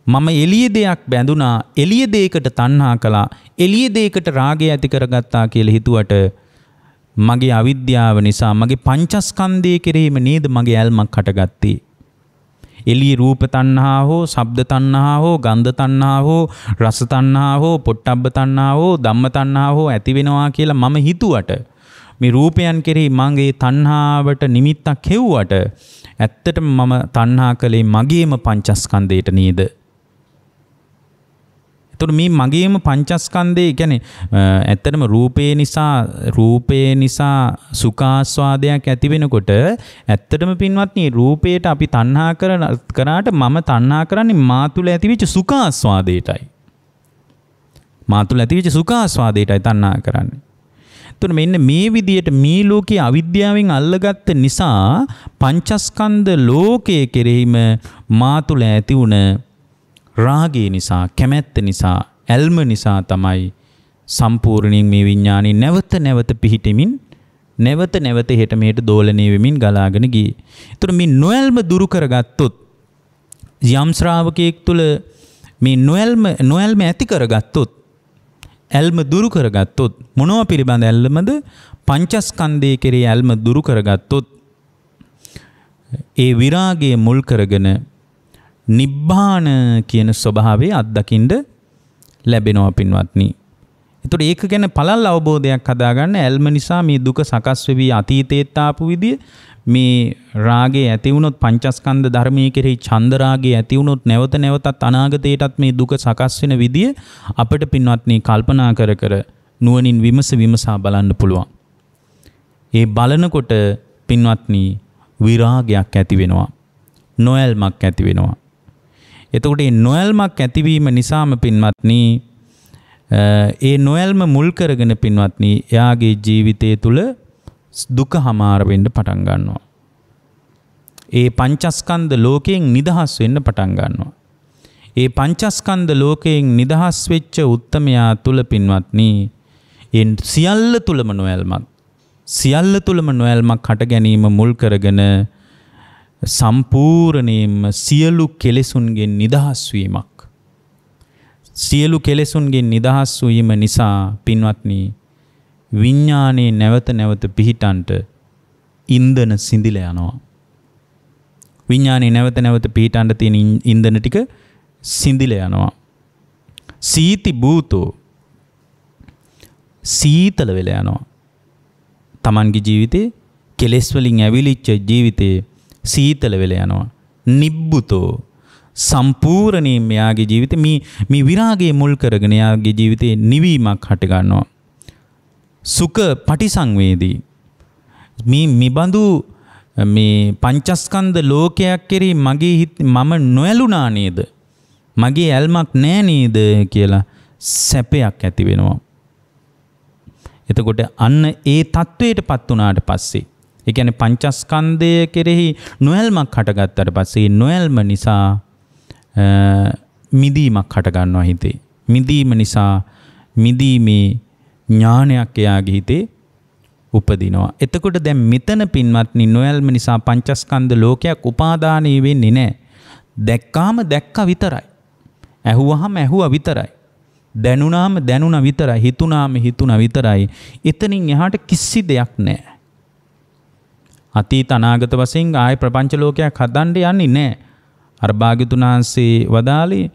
මම එළිය දෙයක් බැඳුනා, එළිය දෙයකට තණ්හා කළා, එළිය දෙයකට රාගය ඇති කරගත්තා කියලා හිතුවට මගේ අවිද්‍යාව නිසා මගේ පංචස්කන්ධයේ කෙරෙහිම නේද මගේ ඇල්මක් හටගත්තේ. එළිය රූප තණ්හා හෝ, ශබ්ද තණ්හා හෝ, ගන්ධ තණ්හා හෝ, රස තණ්හා හෝ, පොට්ටබ්බ තණ්හා හෝ, ධම්ම තණ්හා හෝ ඇති වෙනවා කියලා මම හිතුවට, මේ රූපයන් කෙරෙහි මගේ තණ්හාවට නිමිත්තක් හෙව්වට ඇත්තටම මම තණ්හා කළේ මගේම පංචස්කන්ධයට නේද? එතකොට මේ මගේම පංචස්කන්ධය කියන්නේ ඇත්තටම රූපේ නිසා සුඛාස්වාදයක් ඇති වෙනකොට ඇත්තටම පින්වත්නි රූපයට අපි තණ්හා කරාට මම තණ්හා කරන්නේ මා තුළ ඇතිවෙච්ච සුඛාස්වාදයටයි. මා තුළ ඇතිවෙච්ච සුඛාස්වාදයටයි තණ්හා කරන්නේ. එතකොට මෙන්න මේ විදියට මේ ලෝකයේ අවිද්‍යාවෙන් අල්ලගත්ත නිසා පංචස්කන්ධ ලෝකයේ කෙරෙහිම මා තුළ ඇති වුණ රාගය නිසා, කැමැත්ත නිසා, ඇල්ම නිසා තමයි සම්පූර්ණයෙන් මේ විඥානේ නැවත පිහිටෙමින් නැවත හෙට මෙහෙට දෝලණය වෙමින් ගලාගෙන ගියේ. ඒතර මේ නොඇල්ම දුරු කරගත්තොත්, යම් ශ්‍රාවකයෙක් තුළ මේ නොඇල්ම ඇති කරගත්තොත්, ඇල්ම දුරු කරගත්තොත්, මොනවා පිළිබඳ ඇල්මද? පංචස්කන්ධයේ කෙරේ ඇල්ම දුරු කරගත්තොත්, ඒ විරාගයේ මුල් කරගෙන නිබ්බාන කියන ස්වභාවය අත්දකින්න ලැබෙනවා පින්වත්නි. ඒතකොට ඒක ගැන පළල් අවබෝධයක් හදාගන්න ඇල්ම නිසා මේ දුක සකස් වෙවි අතීතයේත් ආපු විදිය, මේ රාගය ඇති වුණොත් පංචස්කන්ධ ධර්මයේ කෙරෙහි ඡන්ද රාගය ඇති වුණොත් නැවතත් අනාගතයටත් මේ දුක සකස් වෙන විදිය අපිට පින්වත්නි කල්පනා කර නුවණින් විමසා බලන්න පුළුවන්. ඒ බලනකොට පින්වත්නි විරාගයක් ඇති වෙනවා, නොඇල්මක් ඇති වෙනවා. එතකොට මේ නොඇල්මක් ඇතිවීම නිසාම පින්වත්නි ඒ නොඇල්ම මුල් කරගෙන පින්වත්නි එයාගේ ජීවිතය තුළ දුක හමාර වෙන්න පටන් ගන්නවා. ඒ පංචස්කන්ධ ලෝකයෙන් නිදහස් වෙන්න පටන් ගන්නවා. ඒ පංචස්කන්ධ ලෝකයෙන් නිදහස් වෙච්ච උත්තමයා තුළ පින්වත්නි ඒ සියල්ල තුළම නොඇල්මක් හට ගැනීම මුල් කරගෙන සම්පූර්ණයෙන්ම සියලු කෙලෙසුන්ගෙන් නිදහස් වීමක්. සියලු කෙලෙසුන්ගෙන් නිදහස් වීම නිසා පින්වත්නි විඥානයේ නැවත පිහිටන්ට ඉන්ධන සිඳිලා යනවා. විඥානයේ නැවත පිහිටන්ට තියෙන ඉන්ධන ටික සිඳිලා යනවා. සීති භූතෝ සීතල වෙලා යනවා. Tamanගේ ජීවිතේ කෙලෙස් වලින් ඇවිලිච්ච ජීවිතේ සීතල වෙලා යනවා. නිබ්බුතෝ සම්පූර්ණයෙන් මෙයාගේ ජීවිතේ මේ විරාගයේ මුල් කරගෙන එයාගේ ජීවිතේ නිවීමක් හට ගන්නවා. සුඛ පටිසංවේදී මිබඳු මේ පංචස්කන්ධ ලෝකයක් කෙරෙහි මම නොඇලුනා නේද, මගේ ඇල්මක් නෑ නේද කියලා සැපයක් ඇති වෙනවා. එතකොට අන්න ඒ තත්වයටපත් වුණාට පස්සේ, ඒ කියන්නේ පංචස්කන්ධය කෙරෙහි නොඇල්මක් හටගත්තාට පස්සේ නොඇල්ම නිසා මිදීමක් හට ගන්නවා හිතේ. මිදීම නිසා මිදීමේ ඥානයක් එයාගේ හිතේ උපදිනවා. එතකොට දැන් මෙතන පින්වත්නි නොඇල්ම නිසා පංචස්කන්ධ ලෝකයක් උපාදානය වෙන්නේ නැහැ. දැක්කාම දැක්කා විතරයි. ඇහුවාම ඇහුවා විතරයි. දැනුණාම දැනුණා විතරයි. හිතුණාම හිතුණා විතරයි. එතනින් එහාට කිසි දෙයක් නැහැ. අතීත අනාගත වශයෙන් ආය ප්‍රපංච ලෝකයක් හදන්න යන්නේ නැහැ. අර භාග්‍යතුන් වහන්සේ වදාළේ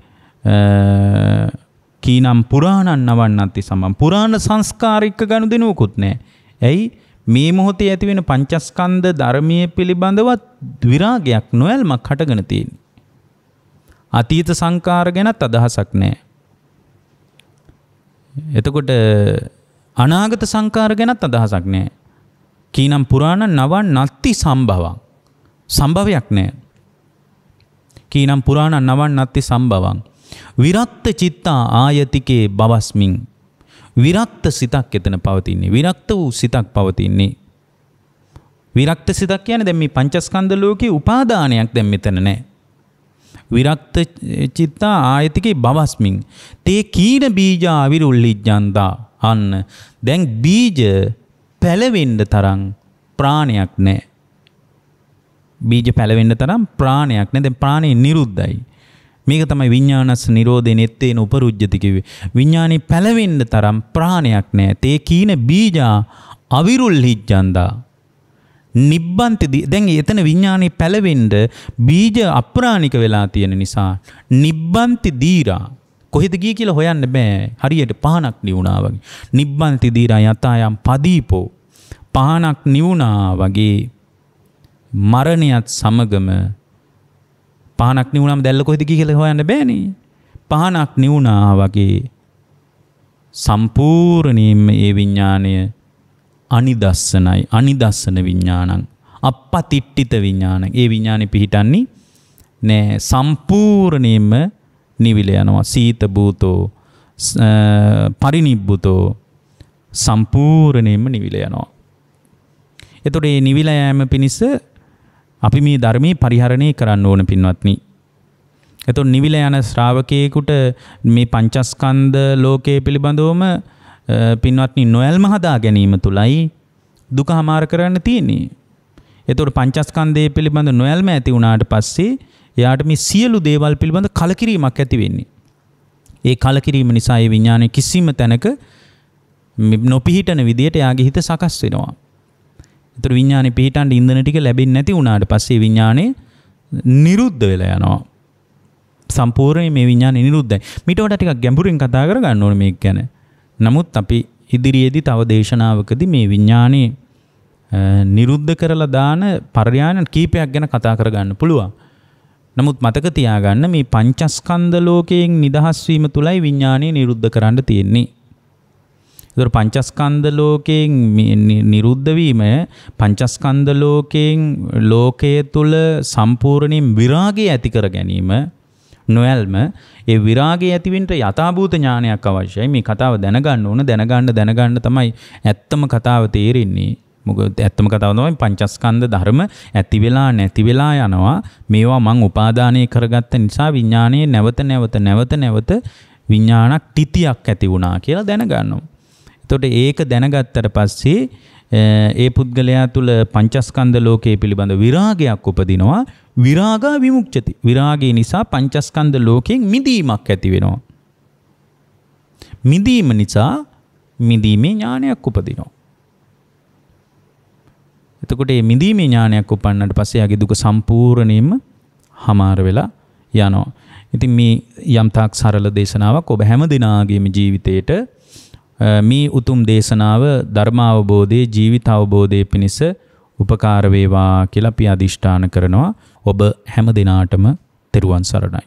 කීනම් පුරාණං නවන්නන්ති සමම්. පුරාණ සංස්කාරික ගනුදෙනුවකුත් නැහැ. ඇයි මේ මොහොතේ ඇති වෙන පංචස්කන්ධ ධර්මයේ පිළිබඳව විරාගයක් නොයල්මක් හටගෙන තියෙන්නේ. අතීත සංකාර ගැනත් අදහසක් නැහැ. එතකොට අනාගත සංකාර ගැනත් අදහසක් නැහැ. කීනම් පුරාණ නවන් නත්ති සම්භවං. සම්භවයක් නැහැ. කීනම් පුරාණ නවන් නත්ති සම්භවං. විරක්ත චිත්තා ආයතිකේ බවස්මින්. විරක්ත සිතක් එතන පවතින්නේ. විරක්ත වූ සිතක් පවතින්නේ. විරක්ත සිතක් කියන්නේ දැන් මේ පංචස්කන්ධ ලෝකේ උපාදානයක් දැන් මෙතන නැහැ. විරක්ත චිත්තා ආයතිකේ බවස්මින්. තේ කීන බීජා අවිරුල්ලිජ්ජන්දා. අන්න දැන් බීජ පැලවෙන්න තරම් ප්‍රාණයක් නැහැ. බීජ පැලවෙන්න තරම් ප්‍රාණයක් නැහැ. දැන් ප්‍රාණය නිරුද්ධයි. මේක තමයි විඥානස්ස නිරෝධේ නෙත්තේන උපරුජ්ජති කිව්වේ. විඥානේ පැලවෙන්න තරම් ප්‍රාණයක් නැහැ. තේ කීන බීජා අවිරුල්ලිජ්ජන්දා. නිබ්බන්ති දැන් එතන විඥානේ පැලවෙන්න බීජ අප්‍රාණික වෙලා තියෙන නිසා නිබ්බන්ති දීරා. කොහෙද ගියේ කියලා හොයන්න බෑ. හරියට පහනක් නිවුණා වගේ. නිබ්බන්ති දීරා යතායම් පදීපෝ. පහනක් නිවුණා වගේ මරණයත් සමගම පහනක් නිවුණාම දැල්ල කොහෙද ගියේ කියලා හොයන්න බෑනේ. පහනක් නිවුණා වගේ සම්පූර්ණයෙන්ම ඒ විඥාණය අනිදස්සනයි. අනිදස්සන විඥානං අපපතිට්ඨිත විඥානං. ඒ විඥානේ පිහිටන්නේ නෑ. සම්පූර්ණයෙන්ම නිවිල යනවා. සීත භූතෝ පරිනිබ්බුතෝ සම්පූර්ණයෙන්ම නිවිල යනවා. එතකොට මේ නිවිල යෑම පිණිස අපි මේ ධර්මයේ පරිහරණය කරන්න ඕන පින්වත්නි. එතකොට නිවිල යන ශ්‍රාවකයෙකුට මේ පංචස්කන්ධ ලෝකයේ පිළිබඳවම පින්වත්නි නොයල්ම හදා ගැනීම තුලයි දුක හමාර කරන්න තියෙන්නේ. එතකොට පංචස්කන්ධයේ පිළිබඳ නොයල්ම ඇති වුණාට පස්සේ එයාට මේ සියලු දේවල් පිළිබඳ කලකිරීමක් ඇති වෙන්නේ. ඒ කලකිරීම නිසා ඒ විඥානයේ කිසිම තැනක නොපිහිටන විදියට එයාගේ හිත සකස් වෙනවා. ඒතර විඥානේ පිහිටන්න ඉන්ධන ටික ලැබෙන්නේ නැති වුණාට පස්සේ විඥානේ නිරුද්ධ වෙලා යනවා. සම්පූර්ණයෙන් මේ විඥානේ නිරුද්ධයි. මීට වඩා ටිකක් ගැඹුරින් කතා කරගන්න ඕනේ මේක ගැන. නමුත් අපි ඉදිරියේදී තව දේශනාවකදී මේ විඥානේ නිරුද්ධ කරලා දාන පර්යායන කීපයක් ගැන කතා කරගන්න පුළුවන්. නමුත් මතක තියාගන්න මේ පංචස්කන්ධ ලෝකයෙන් නිදහස් වීම තුලයි විඥානේ නිරුද්ධ කරන්න තියෙන්නේ. ඒතර පංචස්කන්ධ ලෝකයෙන් නිරුද්ධ වීම පංචස්කන්ධ ලෝකයෙන් ලෝකයේ තුල සම්පූර්ණයෙන් විරාගය ඇති කර ගැනීම නොයල්ම ඒ විරාගය ඇතිවෙන්න යථාභූත ඥානයක් අවශ්‍යයි. මේ කතාව දැනගන්න ඕන. දැනගන්න තමයි ඇත්තම කතාව තේරෙන්නේ. මොකද ඇත්තම කතාව තමයි පංචස්කන්ධ ධර්ම ඇති වෙලා නැති වෙලා යනවා. මේවා මං උපාදානය කරගත්ත නිසා විඥානයේ නැවත විඥානක් තිතියක් ඇති වුණා කියලා දැනගන්නවා. එතකොට ඒක දැනගත්තට පස්සේ ඒ පුද්ගලයා තුල පංචස්කන්ධ ලෝකයේ පිළිබඳ විරාගයක් උපදිනවා. විරාගා විමුක්ති. විරාගය නිසා පංචස්කන්ධ ලෝකයෙන් මිදීමක් ඇති වෙනවා. මිදීම නිසා මිදීමේ ඥානයක් උපදිනවා. එතකොට මේ මිදීමේ ඥානයක් උපන්නට පස්සේ යාගේ දුක සම්පූර්ණයෙන්ම හමාර වෙලා යනවා. ඉතින් මේ යම්තාක් සරල දේශනාවක් ඔබ හැම දිනාගේම ජීවිතේට මේ උතුම් දේශනාව ධර්ම අවබෝධයේ ජීවිත අවබෝධයේ පිණිස උපකාර වේවා කියලා අපි අදිෂ්ඨාන කරනවා. ඔබ හැම දිනාටම තෙරුවන් සරණයි.